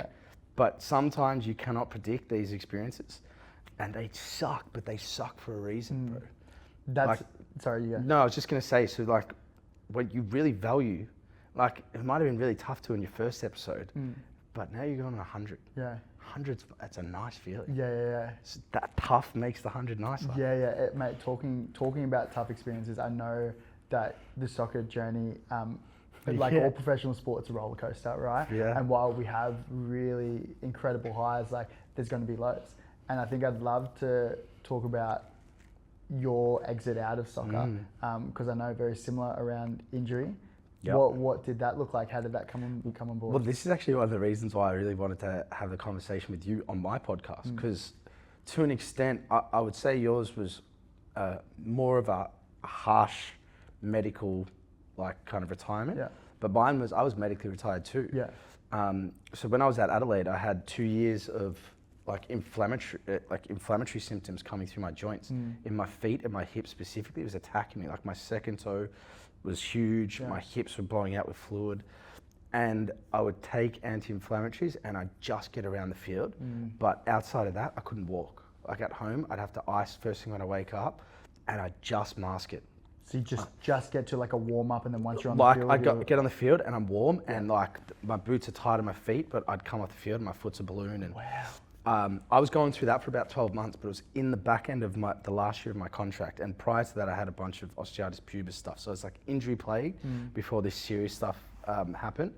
but sometimes you cannot predict these experiences and they suck, but they suck for a reason, bro. That's, sorry, you go. No, I was just going to say, so like, what you really value, like, it might have been really tough to in your first episode, but now you're going on 100. Yeah. 100's, that's a nice feeling. Yeah. So that tough makes the 100 nicer. Yeah. Mate, talking about tough experiences, I know that the soccer journey, like all professional sports, a roller coaster, right? Yeah. And while we have really incredible highs, like there's going to be lows. And I think I'd love to talk about your exit out of soccer, because I know very similar around injury. Yep. What did that look like? How did that come on board? Well, this is actually one of the reasons why I really wanted to have the conversation with you on my podcast, because to an extent, I would say yours was more of a harsh medical, like kind of retirement. Yeah. But mine was, I was medically retired too. Yeah. So when I was at Adelaide, I had 2 years of like inflammatory symptoms coming through my joints, in my feet and my hips specifically. It was attacking me. Like my second toe was huge. Yeah. My hips were blowing out with fluid, and I would take anti-inflammatories and I'd just get around the field. But outside of that, I couldn't walk. Like at home, I'd have to ice first thing when I wake up, and I'd just mask it. So you just get to like a warm up, and then once you're on the field, I'd get on the field and I'm warm, and like my boots are tight on my feet, but I'd come off the field and my foot's a balloon. And I was going through that for about 12 months, but it was in the back end of the last year of my contract. And prior to that, I had a bunch of osteitis pubis stuff. So it's like injury plague before this serious stuff happened.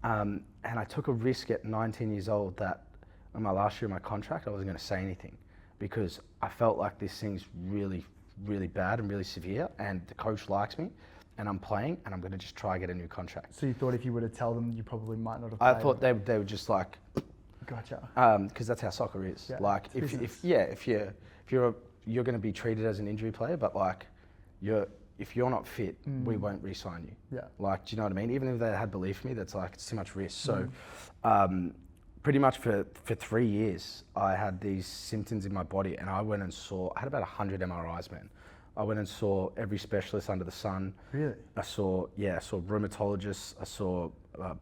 And I took a risk at 19 years old that in my last year of my contract, I wasn't going to say anything, because I felt like this thing's really, really bad and really severe, and the coach likes me and I'm playing, and I'm going to just try and get a new contract. So you thought if you were to tell them, you probably might not have played? I thought they would just like... Gotcha. Because that's how soccer is. Yeah, like if you're going to be treated as an injury player, but like if you're not fit, we won't re-sign you. Yeah. Like, do you know what I mean? Even if they had belief in me, that's like, it's too much risk. So pretty much for 3 years, I had these symptoms in my body, and I went and I had about 100 MRIs, man. I went and saw every specialist under the sun. Really? I saw rheumatologists, I saw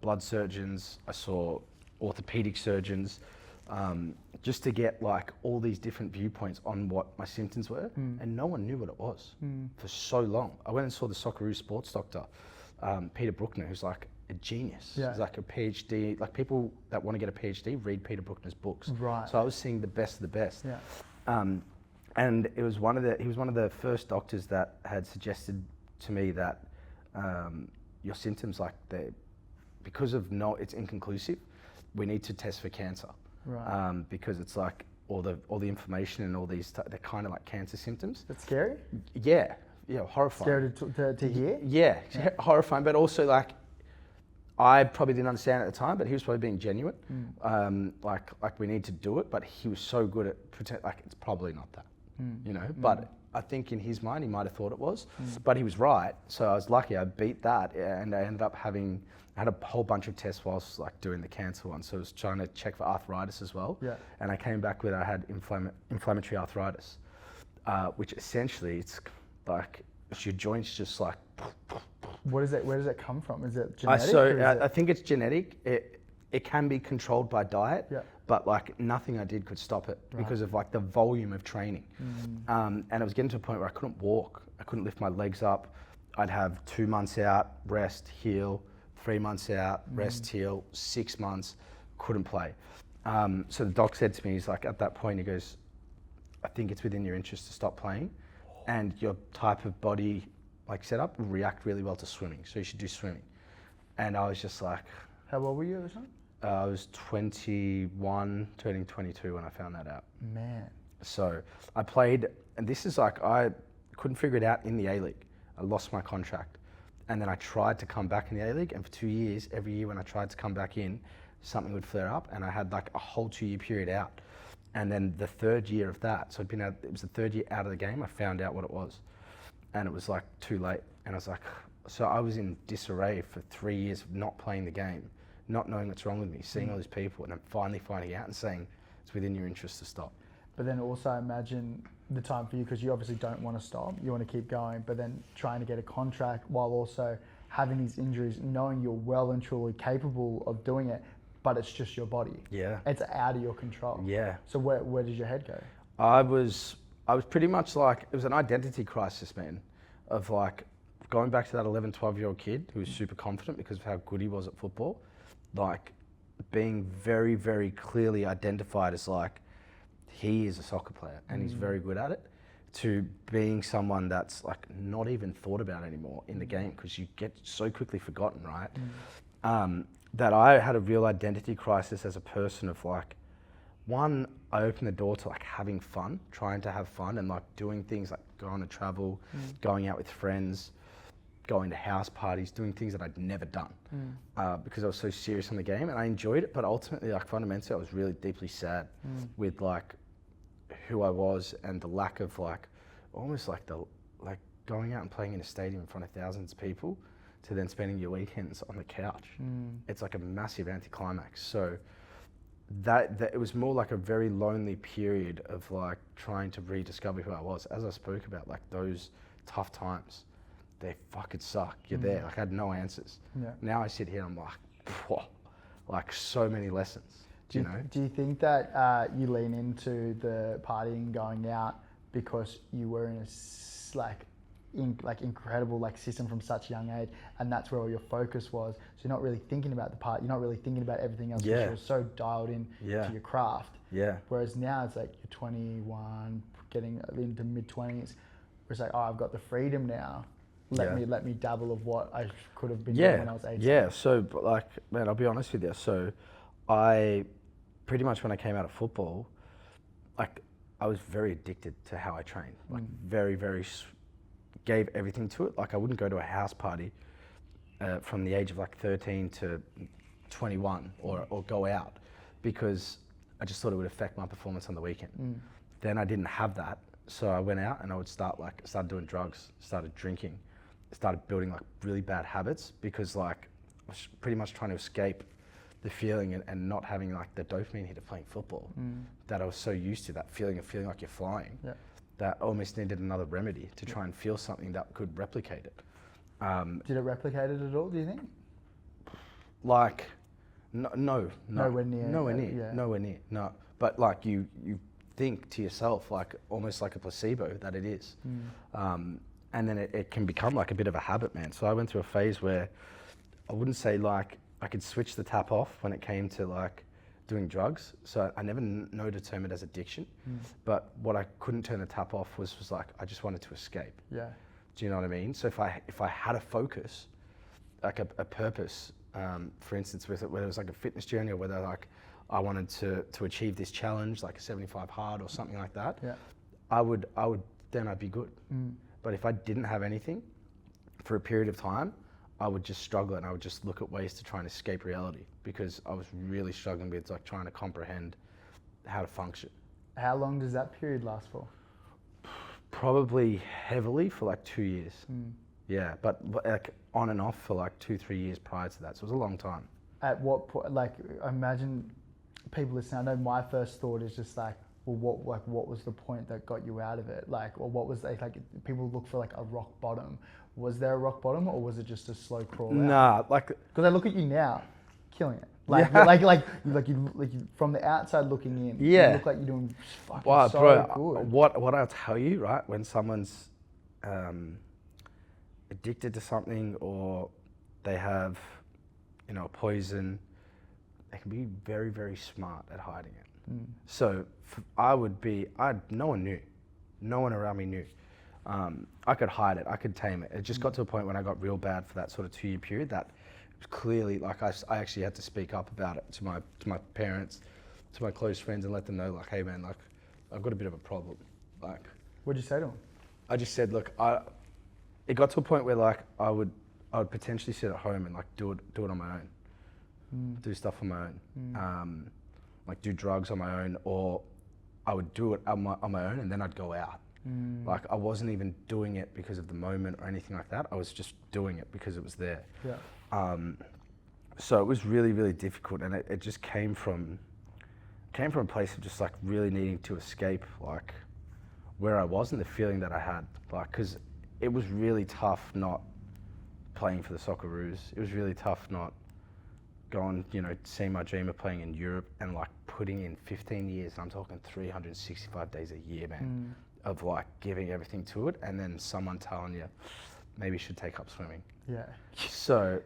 blood surgeons, I saw orthopedic surgeons, just to get like all these different viewpoints on what my symptoms were, and no one knew what it was for so long. I went and saw the Socceroos sports doctor, Peter Bruckner, who's like a genius. Yeah. He's like a PhD. Like, people that want to get a PhD read Peter Bruckner's books. Right. So I was seeing the best of the best. Yeah. And it was he was one of the first doctors that had suggested to me that your symptoms, like because of it's inconclusive, we need to test for cancer. Right. Because it's like all the inflammation and all these, they're kind of like cancer symptoms. That's scary? Yeah, horrifying. Scary to hear? Yeah, horrifying, but also like, I probably didn't understand at the time, but he was probably being genuine. Like we need to do it, but he was so good at pretend, like it's probably not that, you know. But I think in his mind, he might have thought it was, but he was right. So I was lucky. I beat that, and I ended up I had a whole bunch of tests whilst like doing the cancer one. So I was trying to check for arthritis as well. Yeah. And I came back with I had inflammatory arthritis, which essentially it's like your joints just like. Where does that come from? Is it genetic? I think it's genetic. it can be controlled by diet, but like nothing I did could stop it because of like the volume of training. And it was getting to a point where I couldn't walk, I couldn't lift my legs up. I'd have 2 months out, rest, heal, 3 months out, rest, heal, 6 months, couldn't play. So the doc said to me, he's like, at that point, he goes, I think it's within your interest to stop playing, and your type of body like setup will react really well to swimming, so you should do swimming. And I was just like... How old were you at the time? I was 21, turning 22 when I found that out. Man. So I played, and this is like, I couldn't figure it out in the A-League. I lost my contract. And then I tried to come back in the A-League, and for 2 years, every year when I tried to come back in, something would flare up, and I had like a whole 2-year period out. And then the third year of that, so it was the third year out of the game, I found out what it was. And it was like too late. And I was like, so I was in disarray for 3 years of not playing the game, not knowing what's wrong with me, seeing all these people, and then finally finding out and saying it's within your interest to stop. But then also imagine the time for you, because you obviously don't want to stop, you want to keep going, but then trying to get a contract while also having these injuries, knowing you're well and truly capable of doing it, but it's just your body. Yeah. It's out of your control. Yeah. So where did your head go? I was pretty much like, it was an identity crisis, man, of like going back to that 11, 12-year-old kid who was super confident because of how good he was at football, like being very, very clearly identified as like, he is a soccer player and he's very good at it, to being someone that's like not even thought about anymore in the game because you get so quickly forgotten, right? That I had a real identity crisis as a person of like, one, I opened the door to like having fun, trying to have fun and like doing things like going to travel, going out with friends, going to house parties, doing things that I'd never done because I was so serious on the game and I enjoyed it. But ultimately, like fundamentally, I was really deeply sad with like who I was and the lack of like, almost like going out and playing in a stadium in front of thousands of people to then spending your weekends on the couch. It's like a massive anticlimax. So that it was more like a very lonely period of like trying to rediscover who I was. As I spoke about, like those tough times, they fucking suck. You're there. Like I had no answers. Now I sit here and I'm like, whoa, like so many lessons. Do you think that you lean into the partying, going out because you were in a incredible system from such a young age, and that's where all your focus was? So you're not really thinking about the part. You're not really thinking about everything else. Because you're so dialed in to your craft. Whereas now it's like you're 21, getting into mid-20s. Where it's like, oh, I've got the freedom now. Let me dabble of what I could have been doing when I was 18. Yeah. So like, man, I'll be honest with you. So I pretty much when I came out of football, like I was very addicted to how I trained. Like very, very gave everything to it. Like I wouldn't go to a house party from the age of like 13 to 21 or go out because I just thought it would affect my performance on the weekend. Then I didn't have that. So I went out and I would started doing drugs, started drinking, started building like really bad habits because like I was pretty much trying to escape the feeling and not having like the dopamine hit of playing football that I was so used to, that feeling of feeling like you're flying. That almost needed another remedy to try and feel something that could replicate it. Did it replicate it at all, do you think? Like, no. Nowhere near. Nowhere near, no. But like you think to yourself, like almost like a placebo that it is. And then it can become like a bit of a habit, man. So I went through a phase where I wouldn't say like I could switch the tap off when it came to like doing drugs. So I never know to term it as addiction. But what I couldn't turn the tap off was like, I just wanted to escape. Do you know what I mean? So if I had a focus, like a purpose, for instance, whether it was like a fitness journey or whether like I wanted to achieve this challenge, like a 75 hard or something like that, then I'd be good. But if I didn't have anything for a period of time, I would just struggle and I would just look at ways to try and escape reality because I was really struggling with like trying to comprehend how to function. How long does that period last for? Probably heavily for like 2 years. Yeah, but like on and off for like 2-3 years prior to that. So it was a long time. At what point, like I imagine people listening, I know my first thought is just like, well, what was the point that got you out of it? Like, or what was like people look for like a rock bottom. Was there a rock bottom or was it just a slow crawl out? Nah, like... Because I look at you now, killing it. Like, you from the outside looking in, you look like you're doing fucking good. What I'll tell you, right, when someone's addicted to something or they have, a poison, they can be very, very smart at hiding it. So no one knew. No one around me knew. I could hide it. I could tame it. It just got to a point when I got real bad for that sort of 2-year period that it was clearly like I actually had to speak up about it to my parents, to my close friends, and let them know, like, hey man, like I've got a bit of a problem. Like, what'd you say to them? I just said, look, it got to a point where like I would potentially sit at home and like do it on my own, do stuff on my own, like do drugs on my own, or I would do it on my own and then I'd go out. Like I wasn't even doing it because of the moment or anything like that. I was just doing it because it was there. Yeah. So it was really, really difficult, and it just came from a place of just like really needing to escape like where I was and the feeling that I had. Like, because it was really tough not playing for the Socceroos. It was really tough not going, seeing my dream of playing in Europe and like putting in 15 years. I'm talking 365 days a year, man. Of like giving everything to it, and then someone telling you maybe you should take up swimming. Yeah. So,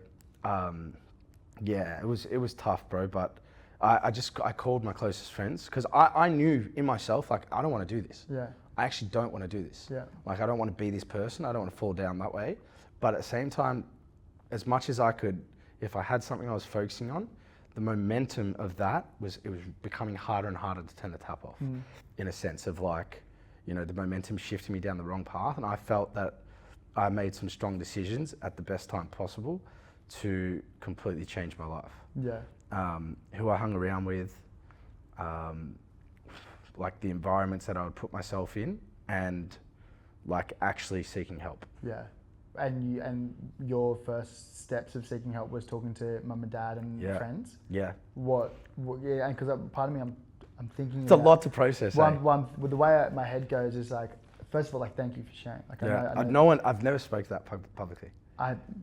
it was tough, bro. But I called my closest friends because I knew in myself, like, I don't want to do this. Yeah. I actually don't want to do this. Yeah. Like, I don't want to be this person. I don't want to fall down that way. But at the same time, as much as I could, if I had something I was focusing on, the momentum of that was becoming harder and harder to turn the tap off. In a sense of like, the momentum shifted me down the wrong path, and I felt that I made some strong decisions at the best time possible to completely change my life. Yeah. Who I hung around with, like the environments that I would put myself in, and like actually seeking help. Yeah. And your first steps of seeking help was talking to mum and dad and friends? Yeah. What yeah, and because part of me, I'm thinking it's a lot to process. One with the way my head goes is like, first of all, like, thank you for sharing. Like, I know I've never spoke that publicly.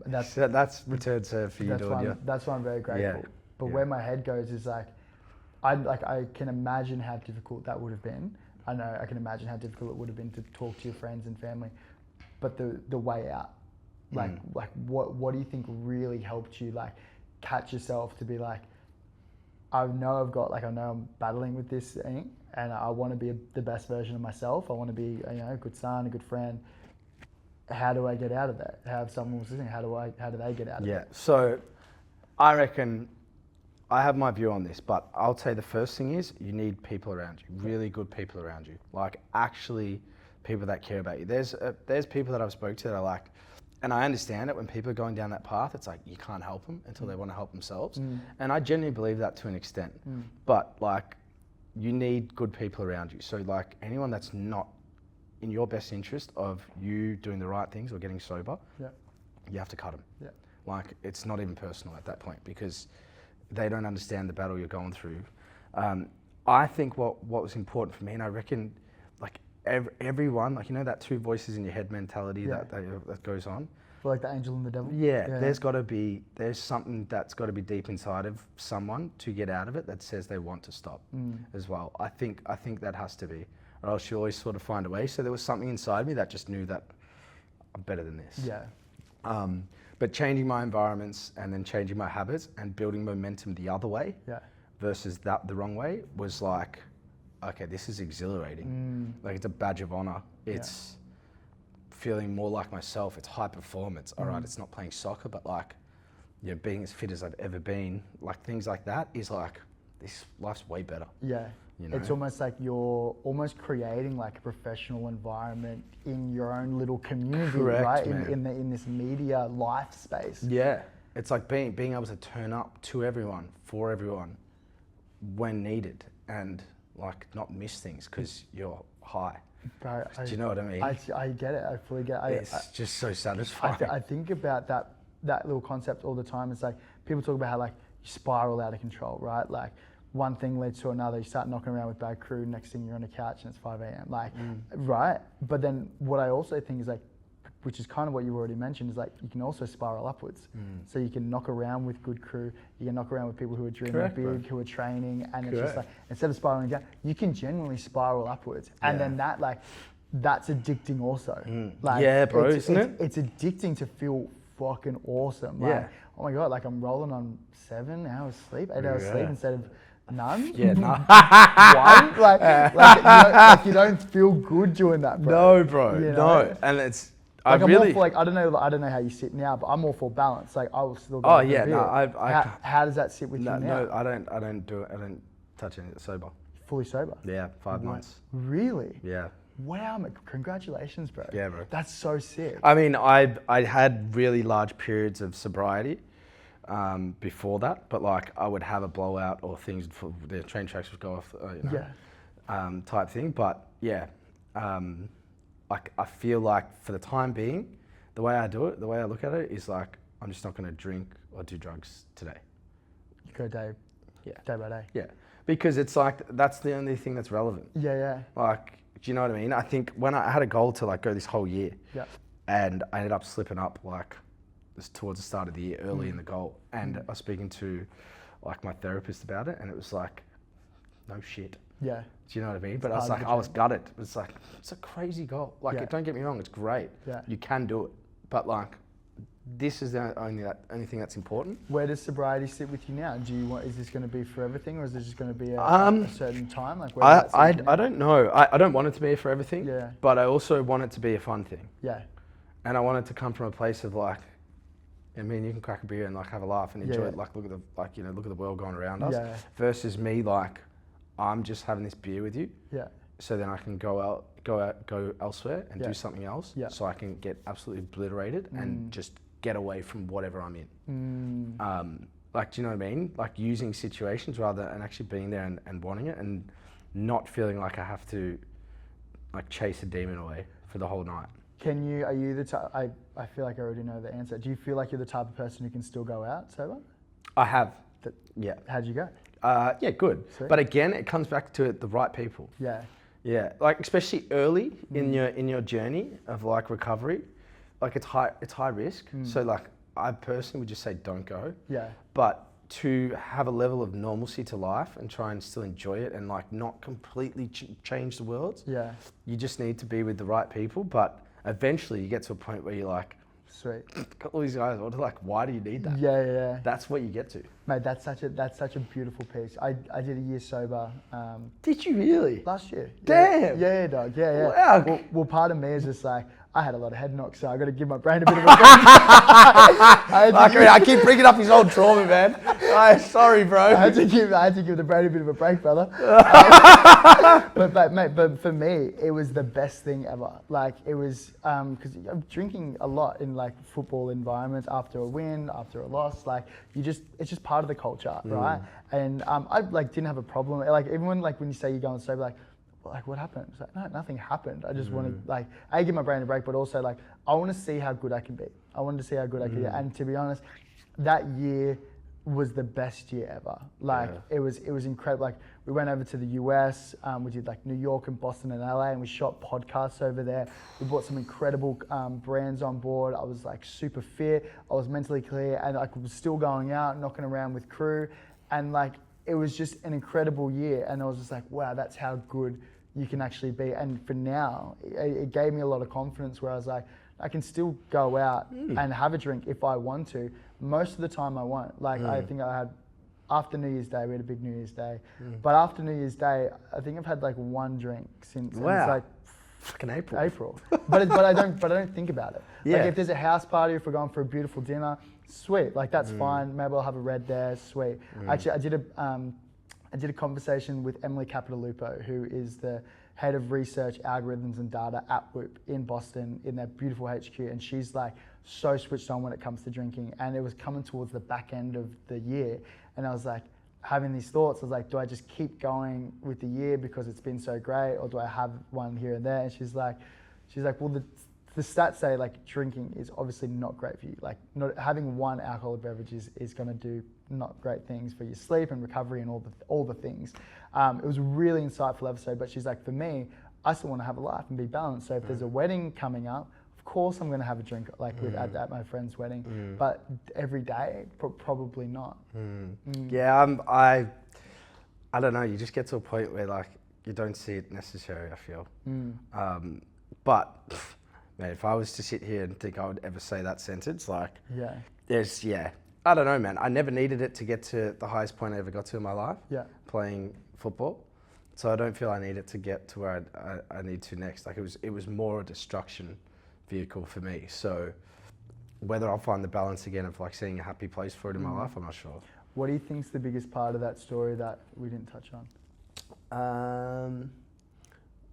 That's return served for you doing it. That's why I'm very grateful. But where my head goes is like, I can imagine how difficult that would have been. I know I can imagine how difficult it would have been to talk to your friends and family, but the way out, like what do you think really helped you like catch yourself to be like, I know I'm battling with this thing, and I want to be the best version of myself. I want to be a good son, a good friend. How do I get out of that? Have someone listening. How do they get out of it? Yeah. So I reckon I have my view on this, but I'll say the first thing is you need people around you, really good people around you, like actually people that care about you. There's people that I've spoke to that are like, and I understand it when people are going down that path, it's like you can't help them until they want to help themselves. And I genuinely believe that to an extent. But like, you need good people around you. So like anyone that's not in your best interest of you doing the right things or getting sober, you have to cut them. Yeah. Like, it's not even personal at that point because they don't understand the battle you're going through. I think what was important for me, and I reckon like everyone, like, that two voices in your head mentality that goes on. For like the angel and the devil? Yeah. There's something that's got to be deep inside of someone to get out of it that says they want to stop as well. I think that has to be, or else you always sort of find a way. So there was something inside me that just knew that I'm better than this. Yeah. But changing my environments and then changing my habits and building momentum the other way versus the wrong way was like, okay, this is exhilarating. Like, it's a badge of honor. It's feeling more like myself. It's high performance. All right, it's not playing soccer, but like, being as fit as I've ever been, like things like that is like, this life's way better. Yeah. It's almost like you're almost creating like a professional environment in your own little community, right? In this media life space. Yeah. It's like being able to turn up to everyone, for everyone, when needed, and like not miss things because you're high. Do you know what I mean? I get it. I fully get it. It's just so satisfying. I think about that little concept all the time. It's like people talk about how like you spiral out of control, right? Like one thing leads to another. You start knocking around with bad crew. Next thing you're on a couch and it's 5 a.m. Like, right? But then what I also think is like which is kind of what you already mentioned, is like you can also spiral upwards. So you can knock around with good crew, you can knock around with people who are dreaming big, bro. Who are training, and it's just like, instead of spiraling down, you can genuinely spiral upwards. And then that's addicting also. Like, yeah, bro, isn't it? It's addicting to feel fucking awesome. Like, oh my God, like I'm rolling on 7 hours sleep, 8 hours sleep instead of none. Yeah, no. One? Like you don't feel good doing that, bro. No, bro, you know? no. And it's, like I'm all for, like, I don't know how you sit now, but I'm all for balance. Like I will still go. Oh yeah, no, how does that sit with you now? No, I don't do it. I don't touch any sober. Fully sober? Yeah, 5 months. Really? Yeah. Wow, congratulations, bro. Yeah, bro. That's so sick. I mean, I had really large periods of sobriety before that, but like I would have a blowout or things, the train tracks would go off, type thing. But yeah, like I feel like for the time being, the way I do it, the way I look at it is like, I'm just not going to drink or do drugs today. You go day by day. Yeah, because it's like, that's the only thing that's relevant. Yeah. Like, do you know what I mean? I think when I had a goal to like go this whole year, and I ended up slipping up like towards the start of the year, early in the goal, and I was speaking to like my therapist about it, and it was like, no shit. Yeah. Do you know what I mean? But I was like, I was gutted. It's like, it's a crazy goal. Like, don't get me wrong, it's great. Yeah. You can do it, but like, this is the only thing that's important. Where does sobriety sit with you now? Is this going to be for everything, or is this just going to be a certain time? Like, I don't know. I don't want it to be for everything. Yeah. But I also want it to be a fun thing. Yeah. And I want it to come from a place of like, I mean, you can crack a beer and like have a laugh and enjoy it. Like look at the world going around us. Yeah. Versus me, like, I'm just having this beer with you. Yeah. So then I can go elsewhere and do something else. Yeah. So I can get absolutely obliterated and just get away from whatever I'm in. Like, do you know what I mean? Like using situations rather than actually being there and wanting it, and not feeling like I have to like chase a demon away for the whole night. Are you the type, I feel like I already know the answer. Do you feel like you're the type of person who can still go out sober? I have. Yeah. How'd you go? Yeah, good. Sweet. But again, it comes back to the right people. Yeah. Yeah, like especially early in your journey of like recovery, like it's high risk. So like I personally would just say don't go. Yeah. But to have a level of normalcy to life and try and still enjoy it and like not completely change the world. Yeah. You just need to be with the right people, but eventually you get to a point where you're like, sweet. All these guys, like, why do you need that? Yeah. That's what you get to. Mate, that's such a beautiful piece. I did a year sober. Did you really? Last year. Damn. Yeah, dog. Yeah. Wow. Well, part of me is just like, I had a lot of head knocks, so I got to give my brain a bit of a break. I keep bringing up his old trauma, man. Sorry, bro. I had to give the brain a bit of a break, brother. But for me, it was the best thing ever. Like it was because I'm drinking a lot in like football environments after a win, after a loss. Like it's just part of the culture, right? And I like didn't have a problem. Like even when you say you're going sober, like what happened? It's like, no, nothing happened. I just want to like give my brain a break, but also like I want to see how good I can be. I wanted to see how good I could be. And to be honest, that year was the best year ever. Like it was incredible. Like we went over to the US, we did like New York and Boston and LA, and we shot podcasts over there. We brought some incredible brands on board. I was like super fit. I was mentally clear, and I was still going out, knocking around with crew, and like it was just an incredible year. And I was just like, wow, that's how good you can actually be. And for now, it gave me a lot of confidence where I was like, I can still go out and have a drink if I want to. Most of the time I won't. Like I think I had, after New Year's Day, we had a big New Year's Day. But after New Year's Day, I think I've had like one drink since. Wow. And it's like fucking April. but I don't think about it. Yeah. Like if there's a house party, if we're going for a beautiful dinner, sweet. Like that's fine. Maybe I'll have a red there, sweet. Actually, I did a conversation with Emily Capitalupo, who is the head of research, algorithms and data at Whoop in Boston in their beautiful HQ. And she's like so switched on when it comes to drinking. And it was coming towards the back end of the year. And I was like having these thoughts. I was like, do I just keep going with the year because it's been so great? Or do I have one here and there? And she's like, well, the stats say like drinking is obviously not great for you. Like not having one alcoholic beverage is going to do not great things for your sleep and recovery and all the things. It was a really insightful episode, but she's like, for me, I still want to have a life and be balanced. So if there's a wedding coming up, of course I'm going to have a drink like with at my friend's wedding, but every day, probably not. Yeah, I don't know. You just get to a point where like you don't see it necessary. I feel. But man, if I was to sit here and think I would ever say that sentence, like I don't know, man. I never needed it to get to the highest point I ever got to in my life. Yeah. Playing football. So I don't feel I need it to get to where I need to next. Like it was more a destruction vehicle for me. So whether I'll find the balance again of like seeing a happy place for it in my life, I'm not sure. What do you think's the biggest part of that story that we didn't touch on?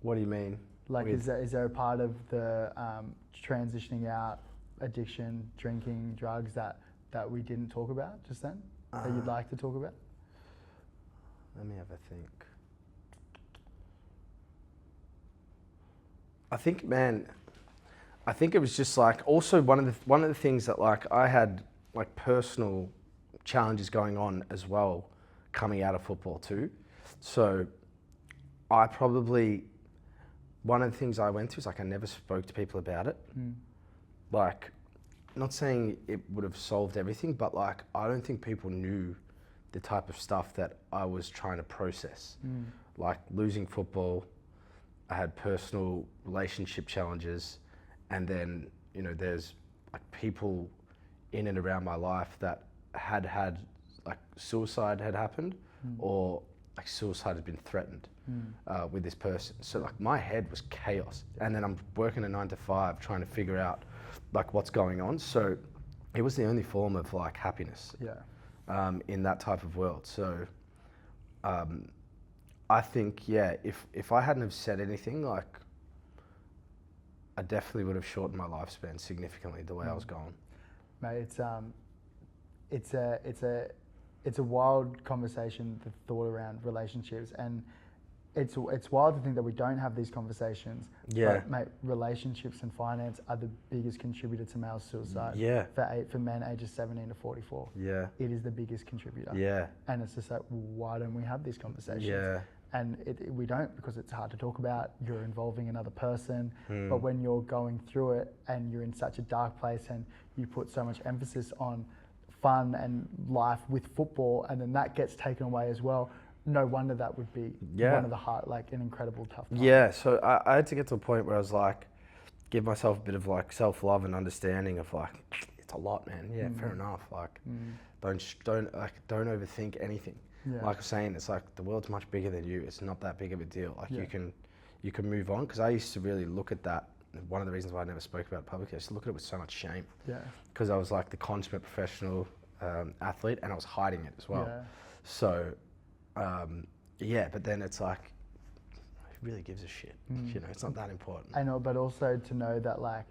What do you mean? Like, is there a part of the transitioning out, addiction, drinking, drugs that we didn't talk about just then that you'd like to talk about? Let me have a think. I think it was just like also one of the things that like I had like personal challenges going on as well coming out of football too. So one of the things I went through is like I never spoke to people about it. Like, not saying it would have solved everything, but like I don't think people knew the type of stuff that I was trying to process. Like losing football, I had personal relationship challenges, and then, you know, there's like people in and around my life that had like suicide had happened or like suicide had been threatened with this person. So like my head was chaos, and then I'm working a 9 to 5 trying to figure out like what's going on. So it was the only form of like happiness in that type of world. So I think, if I hadn't have said anything, like I definitely would have shortened my lifespan significantly the way I was going. Mate, it's a wild conversation, the thought around relationships, and it's wild to think that we don't have these conversations. Yeah. But mate, relationships and finance are the biggest contributor to male suicide. Yeah. For men ages 17 to 44. Yeah. It is the biggest contributor. Yeah. And it's just like, why don't we have these conversations? Yeah. And we don't, because it's hard to talk about. You're involving another person. But when you're going through it and you're in such a dark place and you put so much emphasis on fun and life with football, and then that gets taken away as well, no wonder that would be one of the an incredible tough time. Yeah, so I had to get to a point where I was like, give myself a bit of like self-love and understanding of like, it's a lot, man. Yeah, fair enough. Like, don't overthink anything. Yeah. Like I was saying, it's like the world's much bigger than you. It's not that big of a deal. Like you can move on. Because I used to really look at that. One of the reasons why I never spoke about it publicly, I used to look at it with so much shame. Yeah. Because I was like the consummate professional athlete, and I was hiding it as well. Yeah. So, but then it's like, who really gives a shit? You know, it's not that important. I know, but also to know that like,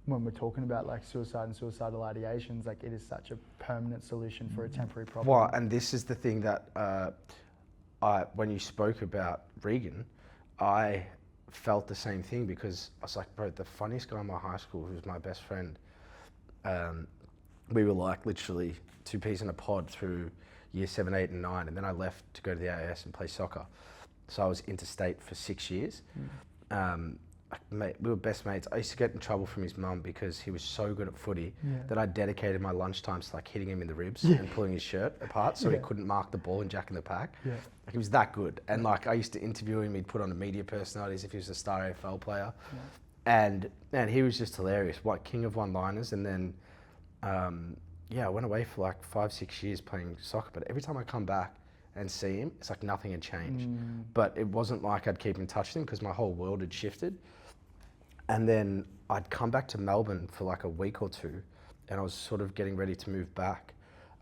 when we're talking about like suicide and suicidal ideations, like it is such a permanent solution for a temporary problem. Well, and this is the thing that when you spoke about Regan, I felt the same thing, because I was like, bro, the funniest guy in my high school, who was my best friend, we were like literally two peas in a pod through year 7, 8 and 9, and then I left to go to the AIS and play soccer. So I was interstate for 6 years. Mate, we were best mates. I used to get in trouble from his mum because he was so good at footy that I dedicated my lunchtimes to like hitting him in the ribs and pulling his shirt apart so he couldn't mark the ball and jack in the pack. Yeah. Like, he was that good. And like I used to interview him, he'd put on a media personality as if he was a star AFL player. Yeah. And he was just hilarious. King of one-liners. And then, I went away for like 5, 6 years playing soccer. But every time I come back and see him, it's like nothing had changed. But it wasn't like I'd keep in touch with him because my whole world had shifted. And then I'd come back to Melbourne for like a week or two, and I was sort of getting ready to move back.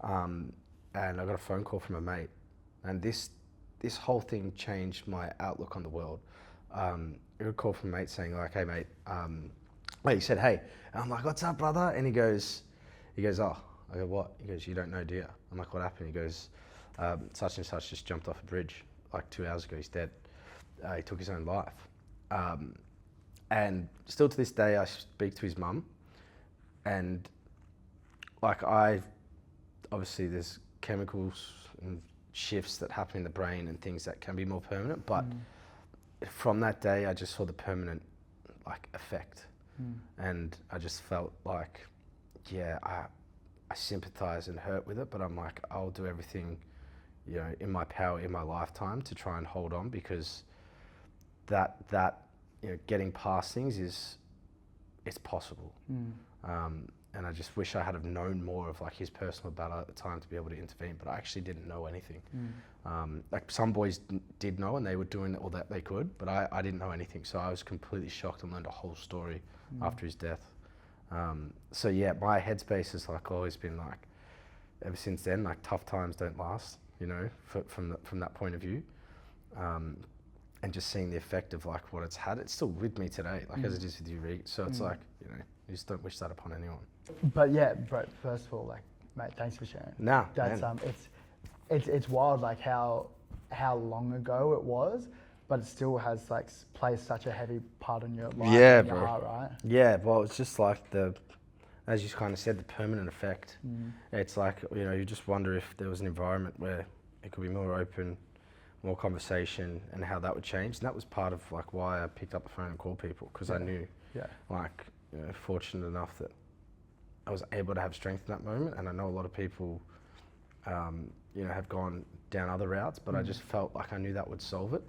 And I got a phone call from a mate, and this whole thing changed my outlook on the world. I got a call from a mate saying like, hey mate, he said, hey. And I'm like, what's up, brother? And he goes, oh. I go, what? He goes, you don't know, do you? I'm like, what happened? He goes, such and such just jumped off a bridge like 2 hours ago. He's dead. He took his own life. And still to this day, I speak to his mum, and like obviously there's chemicals and shifts that happen in the brain and things that can be more permanent, but from that day, I just saw the permanent like effect. And I just felt like, yeah, I sympathize and hurt with it, but I'm like, I'll do everything, you know, in my power, in my lifetime to try and hold on, because that you know, getting past things it's possible. And I just wish I had have known more of like his personal battle at the time to be able to intervene, but I actually didn't know anything. Like some boys did know, and they were doing all that they could, but I didn't know anything. So I was completely shocked and learned a whole story after his death. So yeah, my headspace has like always been like, ever since then, like tough times don't last, you know, from that point of view. And just seeing the effect of like what it's had, it's still with me today, like as it is with you, Reed. So it's like, you know, you just don't wish that upon anyone. But yeah, bro, first of all, like, mate, thanks for sharing. Nah, that's man. It's wild, like how long ago it was, but it still has like plays such a heavy part in your life, and your heart, right? Yeah, well, it's just like as you kind of said, the permanent effect. It's like, you know, you just wonder if there was an environment where it could be more open, more conversation, and how that would change. And that was part of like why I picked up the phone and called people, because I knew, like, you know, fortunate enough that I was able to have strength in that moment. And I know a lot of people, you know, have gone down other routes, but I just felt like I knew that would solve it.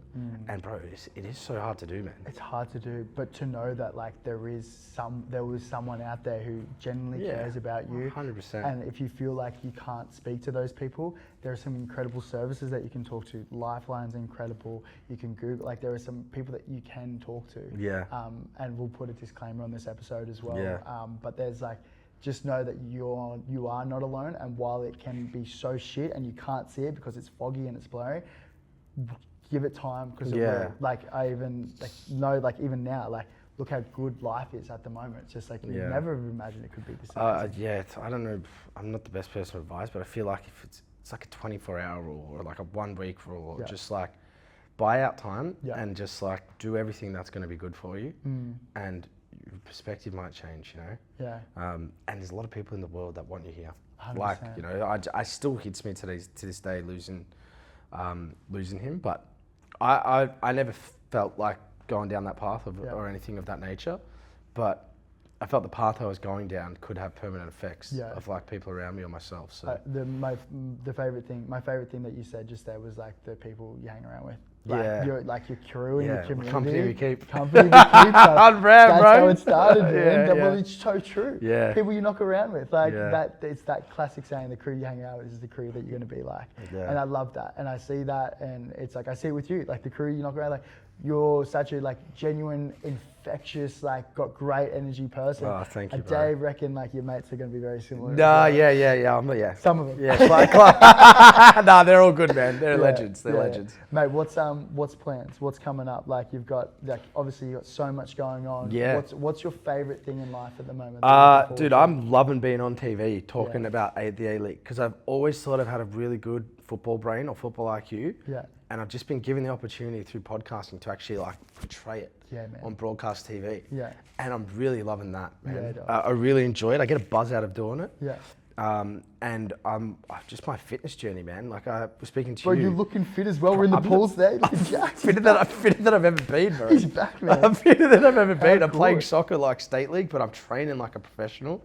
And bro, it is so hard to do, man. It's hard to do, but to know that like there was someone out there who genuinely cares about you. 100%. And if you feel like you can't speak to those people, there are some incredible services that you can talk to. Lifeline's incredible. You can Google, like there are some people that you can talk to. Yeah. And we'll put a disclaimer on this episode as well. Yeah. But there's like, just know that you are not alone, and while it can be so shit and you can't see it because it's foggy and it's blurry, give it time, because it will. Like I even know, like even now, like look how good life is at the moment. It's just like you never imagined it could be this. I don't know. I'm not the best person to advise, but I feel like if it's like a 24-hour rule or like a 1-week rule, or just like buy out time and just like do everything that's going to be good for you, and your perspective might change, you know. And there's a lot of people in the world that want you here. 100%. Like, you know, I still hits me to this day losing him, but I never felt like going down that path or anything of that nature, but I felt the path I was going down could have permanent effects of like people around me or myself. So my favorite thing that you said just there was like the people you hang around with. Like your crew and your community. Company we keep. Company we keep. On brand, that's bro. How it started, man. Well, it's so true. Yeah. People you knock around with. Like that, it's that classic saying, the crew you hang out with is the crew that you're going to be like. And I love that. And I see that, and it's like, I see it with you. Like the crew you knock around, like you're such a like genuine, infectious, like got great energy person. Oh, thank you, bro. Dave reckon like your mates are going to be very similar. Nah, yeah. Some of them. Yeah, nah, they're all good, man. They're legends. They're legends. Mate, what's plans? What's coming up? Like you've got, like obviously you got so much going on. Yeah. What's your favorite thing in life at the moment? Dude, I'm loving being on TV talking about the A-League, because I've always thought I've had a really good football brain or football IQ. Yeah. And I've just been given the opportunity through podcasting to actually like portray it on broadcast TV. Yeah. And I'm really loving that, man. I really enjoy it. I get a buzz out of doing it. Yeah. And just my fitness journey, man. Like I was speaking to you. Bro, you're looking fit as well. We're in the pools there. Fitter than I've ever been, bro. He's back, man. I'm fitter than I've ever been. I'm playing soccer like state league, but I'm training like a professional.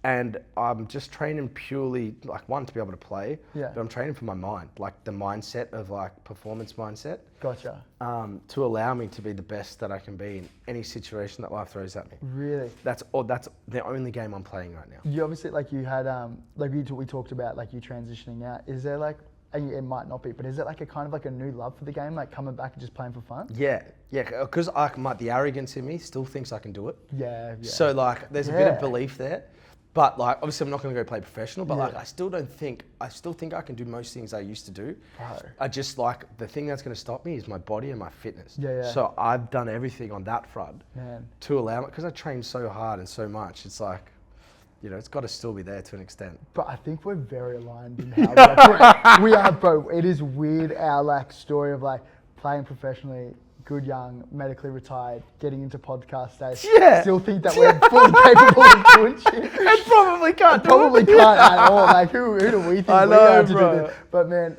And I'm just training purely, like, one, to be able to play, but I'm training for my mind, like the mindset of like performance mindset. Gotcha. To allow me to be the best that I can be in any situation that life throws at me. Really? That's the only game I'm playing right now. You obviously, like you had, like we talked about like you transitioning out. Is there like, it might not be, but is it like a kind of like a new love for the game, like coming back and just playing for fun? Yeah, because the arrogance in me still thinks I can do it. Yeah. So like, there's a bit of belief there. But like, obviously I'm not going to go play professional, but like, I still think I can do most things I used to do. Bro. I just like, the thing that's going to stop me is my body and my fitness. Yeah. So I've done everything on that front, man, to allow it, because I train so hard and so much. It's like, you know, it's got to still be there to an extent. But I think we're very aligned in how we are, bro. It is weird, our like story of like playing professionally, good young, medically retired, getting into podcast stage. Yeah. Still think that we're fully capable of doing shit. And probably can't. Probably can't at all. Like who do we think we are to bro. do this? But man,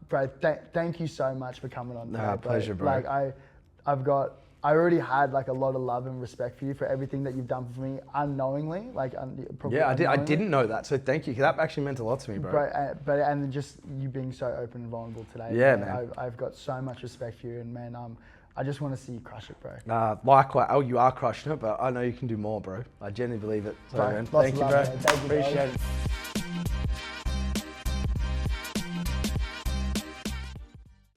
bro, thank you so much for coming on today. Pleasure, bro. Like I've got I already had like a lot of love and respect for you for everything that you've done for me unknowingly, like probably Yeah, I unknowingly. didn't know that, so thank you. That actually meant a lot to me, bro. But and just you being so open and vulnerable today. Yeah, man. I've got so much respect for you, and man, I just want to see you crush it, bro. Likewise. Oh, you are crushing it, but I know you can do more, bro. I genuinely believe it. So, Bro, man, lots thank of you, love, bro. man. Thank you, bro. Appreciate it.